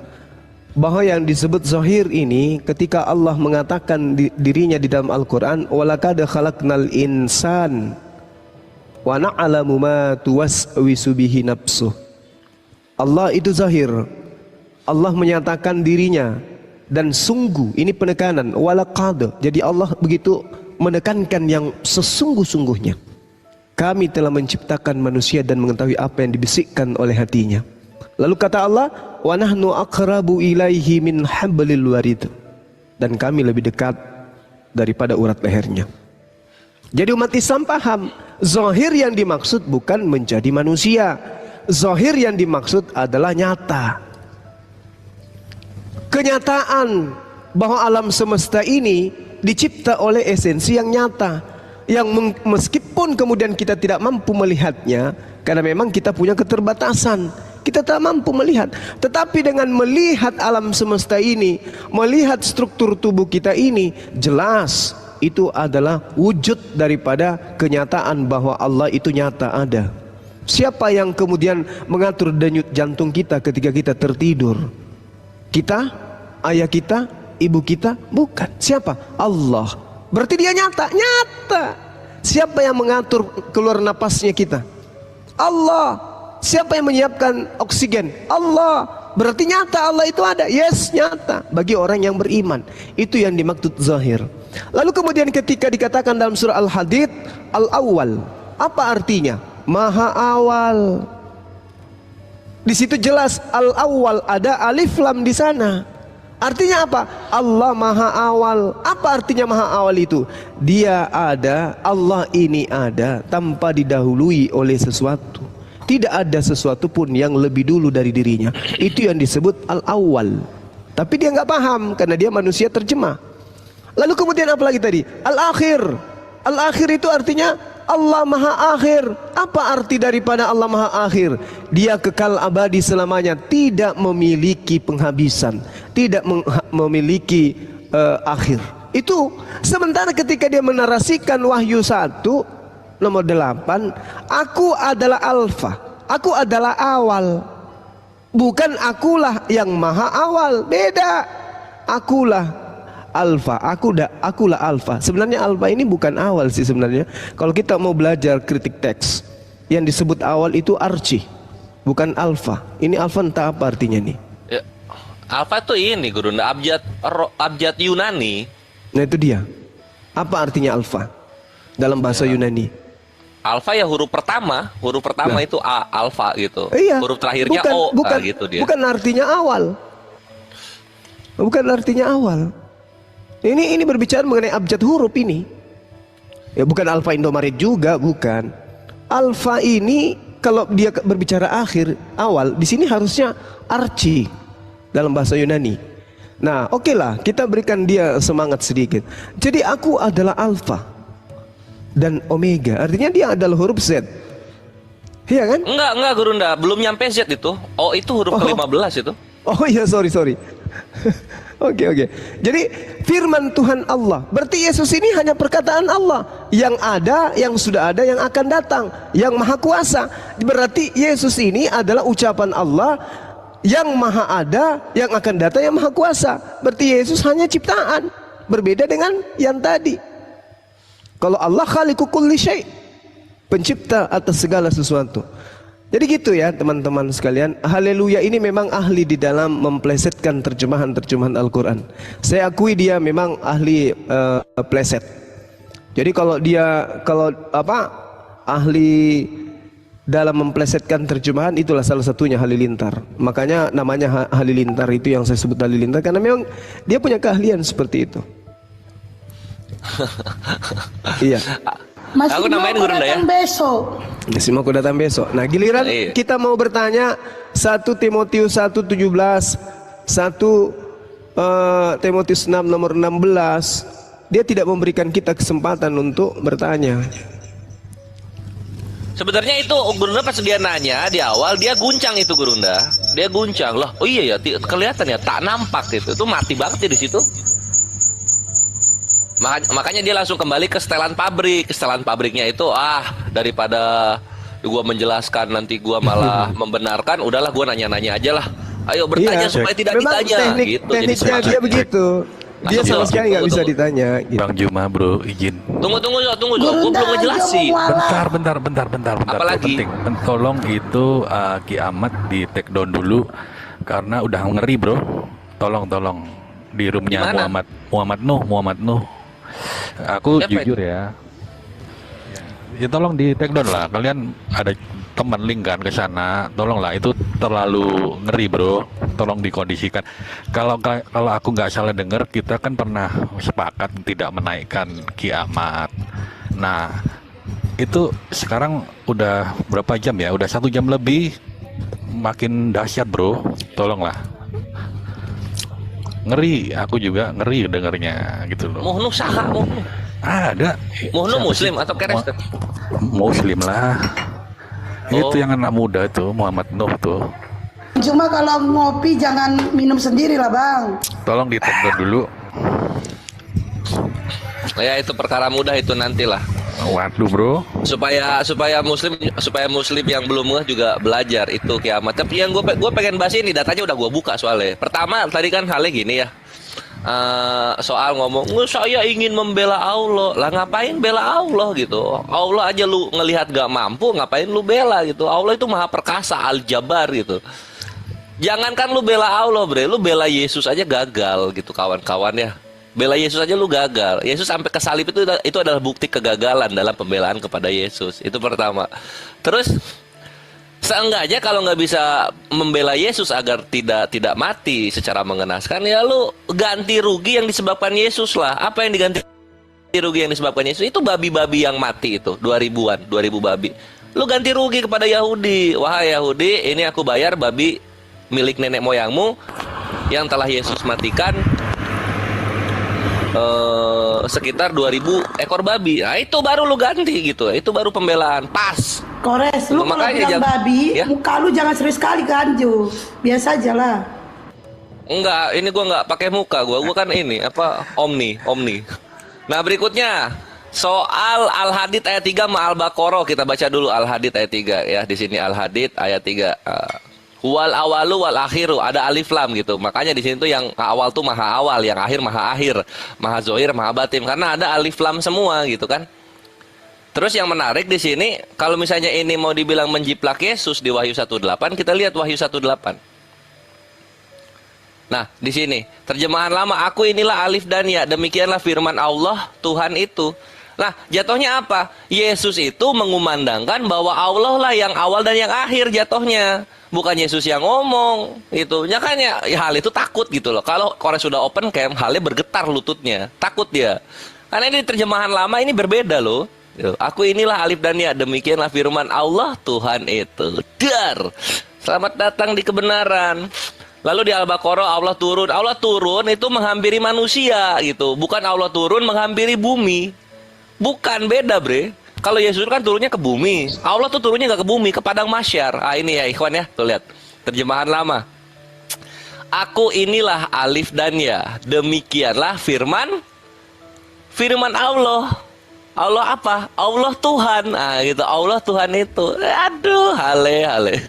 bahwa yang disebut zahir ini ketika Allah mengatakan dirinya di dalam Al-Quran, walaqad khalaqnal insan wa na'lamu ma tuwaswisu bihi nafsuh. Allah itu zahir. Allah menyatakan dirinya. Dan sungguh, ini penekanan, walaqad. Jadi Allah begitu menekankan yang sesungguh-sungguhnya. Kami telah menciptakan manusia dan mengetahui apa yang dibisikkan oleh hatinya. Lalu kata Allah, wa nahnu aqrabu ilaihi min hablil warid. Dan kami lebih dekat daripada urat lehernya. Jadi umat Islam paham, zahir yang dimaksud bukan menjadi manusia. Zahir yang dimaksud adalah nyata. Kenyataan bahwa alam semesta ini dicipta oleh esensi yang nyata, yang meskipun kemudian kita tidak mampu melihatnya karena memang kita punya keterbatasan, kita tak mampu melihat, tetapi dengan melihat alam semesta ini, melihat struktur tubuh kita ini, jelas itu adalah wujud daripada kenyataan bahwa Allah itu nyata ada. Siapa yang kemudian mengatur denyut jantung kita ketika kita tertidur? Kita, ayah kita, ibu kita? Bukan. Siapa? Allah. Berarti dia nyata. Nyata. Siapa yang mengatur keluar napasnya kita? Allah. Siapa yang menyiapkan oksigen? Allah. Berarti nyata Allah itu ada. Yes, nyata. Bagi orang yang beriman. Itu yang dimaksud zahir. Lalu kemudian ketika dikatakan dalam surah Al-Hadid, Al-Awwal. Apa artinya? Maha awal. Di situ jelas Al-Awwal, ada alif lam di sana. Artinya apa? Allah maha awal. Apa artinya maha awal itu? Dia ada, Allah ini ada tanpa didahului oleh sesuatu. Tidak ada sesuatu pun yang lebih dulu dari dirinya. Itu yang disebut Al-Awwal. Tapi dia nggak paham karena dia manusia terjemah. Lalu kemudian apa lagi tadi? Al-Akhir. Al-Akhir itu artinya Allah Maha Akhir. Apa arti daripada Allah Maha Akhir? Dia kekal abadi selamanya, tidak memiliki penghabisan, tidak memiliki akhir. Itu sementara ketika dia menarasikan Wahyu 1 nomor 8, aku adalah alfa, aku adalah awal. Bukan akulah yang maha awal, beda. Akulah alfa, akulah alfa. Sebenarnya alfa ini bukan awal sih sebenarnya. Kalau kita mau belajar kritik teks, yang disebut awal itu archi, bukan alfa. Ini alfa entah apa artinya nih. Ya, alfa tuh ini guru, abjad Yunani. Nah itu dia. Apa artinya alfa dalam bahasa Yunani? Alfa ya huruf pertama nah. Itu A, alfa gitu. Iya. Huruf terakhirnya bukan, O, bukan, gitu dia. Bukan artinya awal. Bukan artinya awal. Ini berbicara mengenai abjad huruf ini. Ya bukan alfa Indomaret juga, bukan. Alfa ini kalau dia berbicara akhir, awal, di sini harusnya archi dalam bahasa Yunani. Nah, oke lah, kita berikan dia semangat sedikit. Jadi aku adalah alfa dan omega. Artinya dia adalah huruf Z. Iya kan? Enggak guru, belum nyampe Z itu. O itu huruf ke-15 itu. Oh iya, sorry. Oke. Jadi firman Tuhan Allah. Berarti Yesus ini hanya perkataan Allah. Yang ada, yang sudah ada, yang akan datang, yang maha kuasa. Berarti Yesus ini adalah ucapan Allah yang maha ada, yang akan datang, yang maha kuasa. Berarti Yesus hanya ciptaan. berbeda dengan yang tadi. Kalau Allah khaliqu kulli syai', pencipta atas segala sesuatu. Jadi gitu ya teman-teman sekalian. Haleluya ini memang ahli di dalam memplesetkan terjemahan-terjemahan Al-Quran. Saya akui dia memang ahli pleset. Jadi kalau ahli dalam memplesetkan terjemahan, itulah salah satunya Halilintar. Makanya namanya Halilintar itu yang saya sebut Halilintar, karena memang dia punya keahlian seperti itu. Iya. Masih Aku namain mau Gurunda ya. datang besok. Masih mau datang besok. Nah giliran Iya. kita mau bertanya 1 Timotius 1:17, 1 Timotius 6 nomor 16, dia tidak memberikan kita kesempatan untuk bertanya. Sebenarnya itu Gurunda pas dia nanya di awal, dia guncang itu Gurunda. Dia guncang loh. Oh iya ya, kelihatan ya, tak nampak itu. Itu mati banget ya di situ. Makanya dia langsung kembali ke setelan pabrik. Setelan pabriknya itu daripada gua menjelaskan nanti gua malah membenarkan, udahlah gua nanya-nanya aja lah. Ayo bertanya supaya tidak Memang ditanya gitu. tekniknya dia begitu. Dia Langsung, sama sekali nggak bisa tunggu. ditanya gitu. Bang Juma bro, izin. Tunggu gua Gurunda belum aja ngejelasin. mau mualaf. Bentar. Apalagi? Penting. Tolong itu kiamat di take down dulu karena udah ngeri bro. Tolong di roomnya Gimana? Muhammad Nuh. Aku Siapa jujur ya. Ya tolong di take down lah. Kalian ada teman link kan ke sana. Tolonglah, itu terlalu ngeri bro. Tolong dikondisikan. Kalau aku nggak salah dengar, kita kan pernah sepakat tidak menaikkan kiamat. Nah, itu sekarang udah berapa jam ya? Udah 1 jam lebih. Makin dahsyat bro. Tolonglah. Ngeri, aku juga ngeri dengarnya gitu loh. Muhnu saha Muhnu. Ada. Muhnu Siapa muslim sih? atau Kristen? Muslim lah. Oh. Itu yang anak muda tuh, Muhammad Nuh tuh. Cuma kalau ngopi jangan minum sendiri lah bang. Tolong di take down dulu. Ya itu perkara mudah itu nantilah. Waduh bro. Supaya muslim yang belum ngeh juga belajar itu kiamat. Tapi yang gue pengen bahas ini, datanya udah gue buka soalnya. Pertama tadi kan halnya gini ya. Soal ngomong saya ingin membela Allah. Lah ngapain bela Allah gitu? Allah aja lu ngelihat gak mampu, ngapain lu bela gitu? Allah itu maha perkasa, Al-Jabbar gitu. Jangankan lu bela Allah bre, lu bela Yesus aja gagal gitu kawan-kawan ya. Bela Yesus aja lu gagal. Yesus sampai ke salib itu adalah bukti kegagalan dalam pembelaan kepada Yesus. Itu pertama. Terus seenggaknya kalau nggak bisa membela Yesus agar tidak mati secara mengenaskan, ya lu ganti rugi yang disebabkan Yesus lah. Apa yang diganti rugi yang disebabkan Yesus? Itu babi-babi yang mati itu, 2000 babi. Lu ganti rugi kepada Yahudi. Wahai Yahudi, ini aku bayar babi milik nenek moyangmu yang telah Yesus matikan. Sekitar 2000 ekor babi. Nah itu baru lu ganti gitu. Itu baru pembelaan. Pas. Kores, lu kalau bilang babi, ya? muka lu jangan serius sekali kan Jo. Biasa aja lah. Enggak, ini gua nggak pakai muka. Gua kan ini apa? Omni. Nah berikutnya soal Al-Hadid ayat 3 sama Al-Baqarah. Kita baca dulu Al-Hadid ayat 3 ya. Di sini Al-Hadid ayat 3. Wal awalu wal akhiru, ada alif lam gitu. Makanya di sini tuh yang awal tuh maha awal, yang akhir maha akhir, maha zohir, maha batin, karena ada alif lam semua gitu kan. Terus yang menarik di sini, kalau misalnya ini mau dibilang menjiplak Yesus di Wahyu 1:8, kita lihat Wahyu 1:8. Nah, di sini terjemahan lama, aku inilah alif dan ya, demikianlah firman Allah Tuhan itu. Nah, jatuhnya apa? Yesus itu mengumandangkan bahwa Allah lah yang awal dan yang akhir jatuhnya. Bukan Yesus yang ngomong. Itu. Makanya hal itu takut gitu loh. Kalau Kores sudah open camp, halnya bergetar lututnya. Takut dia. Karena ini terjemahan lama ini berbeda loh. Aku inilah alif dan ya, demikianlah firman Allah Tuhan itu. Dar. Selamat datang di kebenaran. Lalu di Al-Baqarah Allah turun itu menghampiri manusia gitu. Bukan Allah turun menghampiri bumi. Bukan, beda bre. Kalau Yesus kan turunnya ke bumi. Allah tuh turunnya nggak ke bumi, ke padang mahsyar. Ini ya ikhwan ya. Tuh lihat. Terjemahan lama. Aku inilah alif dan ya. Demikianlah firman Allah. Allah apa? Allah Tuhan. Gitu. Allah Tuhan itu. Aduh, hale.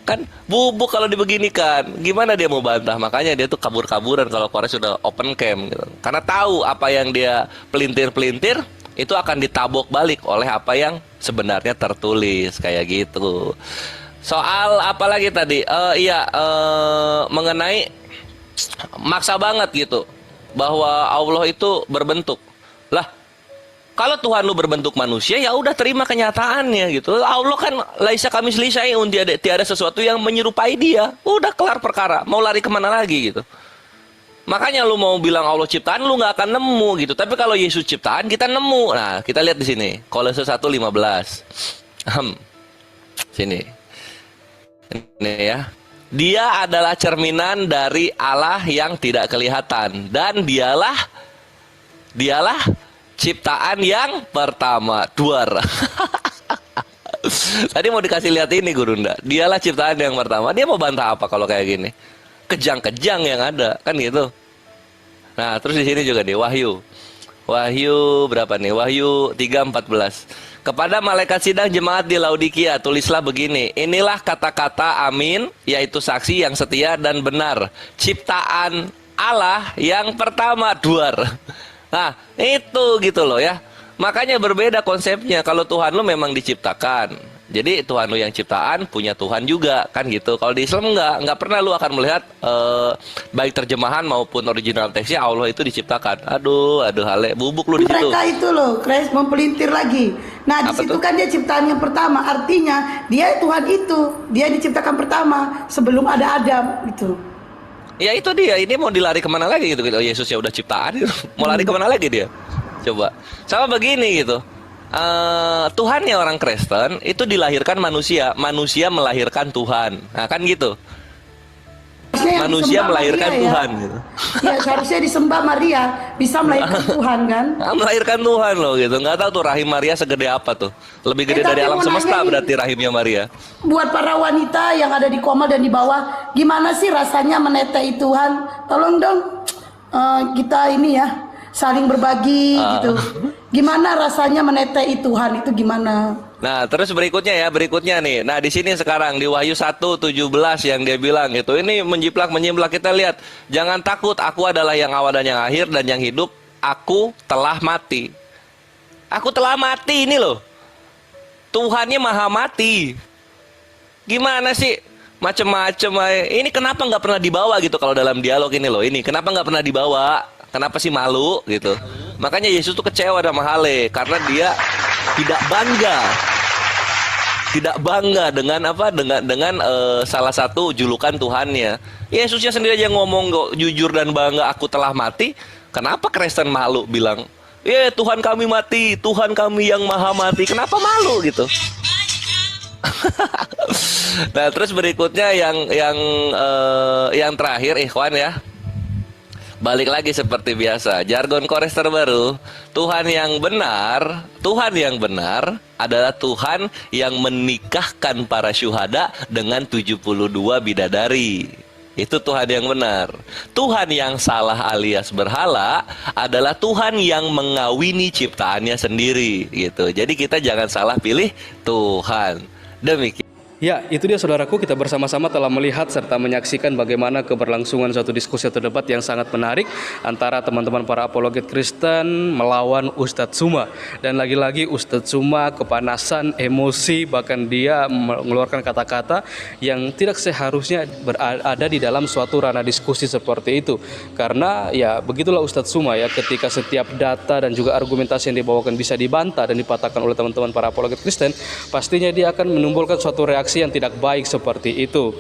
Kan bubuk kalau dibeginikan. Gimana dia mau bantah? Makanya dia tuh kabur-kaburan kalau Kores sudah open cam gitu. Karena tahu apa yang dia pelintir-pelintir itu akan ditabok balik oleh apa yang sebenarnya tertulis kayak gitu. Soal apa lagi tadi? Mengenai maksa banget gitu bahwa Allah itu berbentuk. Lah, kalau Tuhan lu berbentuk manusia, ya udah terima kenyataannya gitu. Allah kan laisa kamitslihi syai'un, tiada sesuatu yang menyerupai dia. Udah kelar perkara. Mau lari kemana lagi gitu. Makanya lu mau bilang Allah ciptaan, lu nggak akan nemu gitu. Tapi kalau Yesus ciptaan, kita nemu. Nah, kita lihat di sini. Kolose 1:15. Sini. Ini ya. Dia adalah cerminan dari Allah yang tidak kelihatan, dan dialah ciptaan yang pertama. Duar. Tadi mau dikasih lihat ini Gurunda. Dialah ciptaan yang pertama. Dia mau bantah apa kalau kayak gini? Kejang-kejang yang ada, kan gitu. Nah, terus di sini juga nih Wahyu. Wahyu berapa nih? Wahyu 3:14. Kepada malaikat sidang jemaat di Laodikia tulislah begini. Inilah kata-kata amin, yaitu saksi yang setia dan benar. Ciptaan Allah yang pertama. Duar. Nah, itu gitu loh ya. Makanya berbeda konsepnya. Kalau Tuhan lu memang diciptakan, jadi Tuhan lu yang ciptaan punya Tuhan juga, kan gitu. Kalau di Islam nggak pernah lu akan melihat baik terjemahan maupun original teksnya Allah itu diciptakan. Aduh hale bubuk lu di situ. Mereka itu loh, Kres mempelintir lagi. Nah, di situ kan dia ciptaan yang pertama, artinya dia Tuhan itu, dia diciptakan pertama sebelum ada Adam gitu. Ya itu dia, ini mau dilari kemana lagi gitu, Yesus ya udah ciptaan gitu. Mau lari kemana lagi dia? Coba. Sama begini gitu. Tuhannya orang Kristen itu dilahirkan manusia, manusia melahirkan Tuhan. Nah kan gitu. Manusia melahirkan Maria, Tuhan ya. gitu. Ya seharusnya disembah Maria, bisa melahirkan Tuhan kan? Nah, melahirkan Tuhan loh gitu. Nggak tahu tuh rahim Maria segede apa tuh. Lebih gede dari Tapi alam mau semesta nanya berarti rahimnya Maria. Buat para wanita yang ada di koma dan di bawah, gimana sih rasanya menetei Tuhan? Tolong dong kita ini ya saling berbagi gitu. Gimana rasanya menetei Tuhan itu gimana? Nah, terus berikutnya nih. Nah, di sini sekarang di Wahyu 1:17 yang dia bilang gitu. Ini menjiplak kita lihat. Jangan takut, aku adalah yang awal dan yang akhir dan yang hidup. Aku telah mati. Aku telah mati ini loh. Tuhannya maha mati. Gimana sih? Macem-macem. Ini kenapa nggak pernah dibawa gitu kalau dalam dialog ini loh. Ini kenapa nggak pernah dibawa? Kenapa sih malu gitu? Makanya Yesus tuh kecewa sama Hale karena dia tidak bangga dengan apa? Dengan salah satu julukan Tuhannya. Yesusnya sendiri aja ngomong kok jujur dan bangga, aku telah mati. Kenapa Kristen malu bilang, Tuhan kami mati, Tuhan kami yang maha mati. Kenapa malu gitu? Nah, terus berikutnya yang terakhir ikhwan ya. Balik lagi seperti biasa, jargon Kores terbaru. Tuhan yang benar adalah Tuhan yang menikahkan para syuhada dengan 72 bidadari. Itu Tuhan yang benar. Tuhan yang salah alias berhala adalah Tuhan yang mengawini ciptaannya sendiri gitu. Jadi kita jangan salah pilih Tuhan. Demikian. Ya, itu dia saudaraku, kita bersama-sama telah melihat serta menyaksikan bagaimana keberlangsungan suatu diskusi atau debat yang sangat menarik antara teman-teman para apologet Kristen melawan Ustadz Suma. Dan lagi-lagi Ustadz Suma kepanasan, emosi, bahkan dia mengeluarkan kata-kata yang tidak seharusnya berada di dalam suatu ranah diskusi seperti itu. Karena ya begitulah Ustadz Suma ya, ketika setiap data dan juga argumentasi yang dibawakan bisa dibantah dan dipatahkan oleh teman-teman para apologet Kristen, pastinya dia akan menimbulkan suatu reaksi yang tidak baik seperti itu.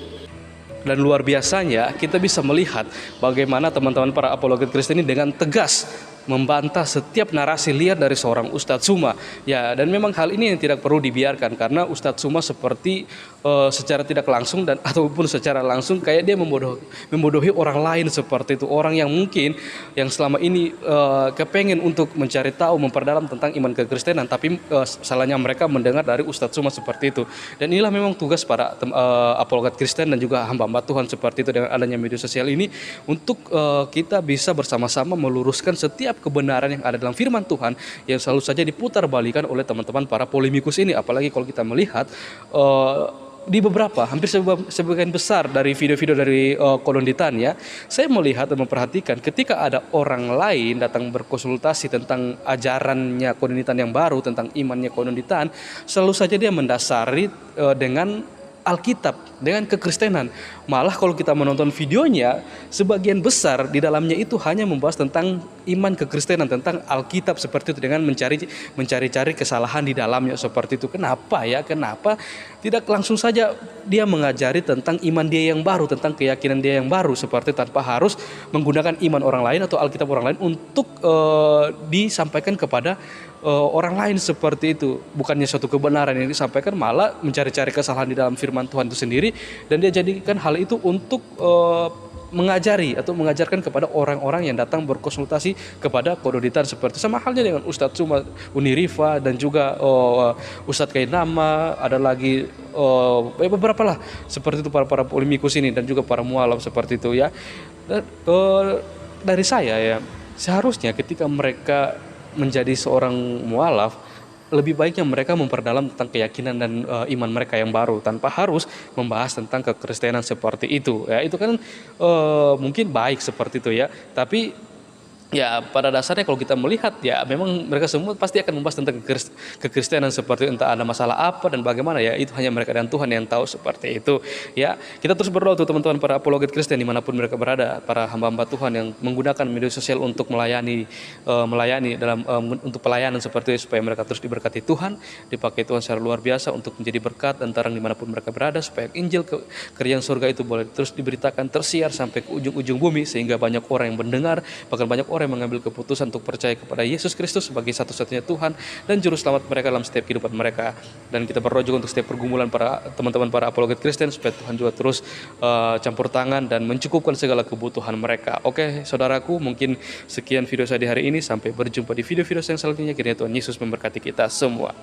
Dan luar biasanya kita bisa melihat bagaimana teman-teman para apologet Kristen ini dengan tegas membantah setiap narasi liar dari seorang Ustadz Suma. Ya, dan memang hal ini yang tidak perlu dibiarkan karena Ustadz Suma seperti secara tidak langsung dan ataupun secara langsung kayak dia membodohi orang lain seperti itu. Orang yang mungkin yang selama ini kepengen untuk mencari tahu, memperdalam tentang iman kekristenan, tapi salahnya mereka mendengar dari Ustadz Suma seperti itu. Dan inilah memang tugas para apologet Kristen dan juga hamba-hamba Tuhan seperti itu dengan adanya media sosial ini untuk kita bisa bersama-sama meluruskan setiap kebenaran yang ada dalam firman Tuhan yang selalu saja diputar balikan oleh teman-teman para polemikus ini. Apalagi kalau kita melihat di beberapa, hampir sebagian besar dari video-video dari Kolonditan ya, saya melihat dan memperhatikan ketika ada orang lain datang berkonsultasi tentang ajarannya Kolonditan yang baru, tentang imannya Kolonditan, selalu saja dia mendasari dengan Alkitab, dengan kekristenan. Malah kalau kita menonton videonya, sebagian besar di dalamnya itu hanya membahas tentang iman kekristenan, tentang Alkitab seperti itu, dengan mencari-cari kesalahan di dalamnya seperti itu. Kenapa ya? Kenapa tidak langsung saja dia mengajari tentang iman dia yang baru, tentang keyakinan dia yang baru, seperti tanpa harus menggunakan iman orang lain atau Alkitab orang lain untuk disampaikan kepada orang lain seperti itu. Bukannya suatu kebenaran yang disampaikan, malah mencari-cari kesalahan di dalam firman Tuhan itu sendiri, dan dia jadikan hal itu untuk mengajari atau mengajarkan kepada orang-orang yang datang berkonsultasi kepada Kolonditan seperti sama halnya dengan Ustadz Suma Unirifa dan juga Ustadz Kainama, ada lagi beberapa lah seperti itu, para polemikus ini dan juga para mualaf seperti itu ya. Dan, dari saya ya, seharusnya ketika mereka menjadi seorang mualaf, lebih baiknya mereka memperdalam tentang keyakinan dan iman mereka yang baru tanpa harus membahas tentang kekristenan seperti itu ya. Itu kan mungkin baik seperti itu ya, tapi ya pada dasarnya kalau kita melihat ya memang mereka semua pasti akan membahas tentang kekristenan seperti entah ada masalah apa dan bagaimana ya, itu hanya mereka dan Tuhan yang tahu seperti itu ya. Kita terus berdoa untuk teman-teman para apologet Kristen dimanapun mereka berada, para hamba-hamba Tuhan yang menggunakan media sosial untuk melayani dalam untuk pelayanan seperti itu, supaya mereka terus diberkati Tuhan, dipakai Tuhan secara luar biasa untuk menjadi berkat dan terang dimanapun mereka berada, supaya Injil kerjaan surga itu boleh terus diberitakan, tersiar sampai ke ujung-ujung bumi, sehingga banyak orang yang mendengar, bahkan banyak orang yang mengambil keputusan untuk percaya kepada Yesus Kristus sebagai satu-satunya Tuhan dan juru selamat mereka dalam setiap kehidupan mereka. Dan kita berdoa juga untuk setiap pergumulan para teman-teman para apologet Kristen, supaya Tuhan juga terus campur tangan dan mencukupkan segala kebutuhan mereka. Oke, saudaraku, mungkin sekian video saya di hari ini. Sampai berjumpa di video-video yang selanjutnya. Kiranya Tuhan Yesus memberkati kita semua.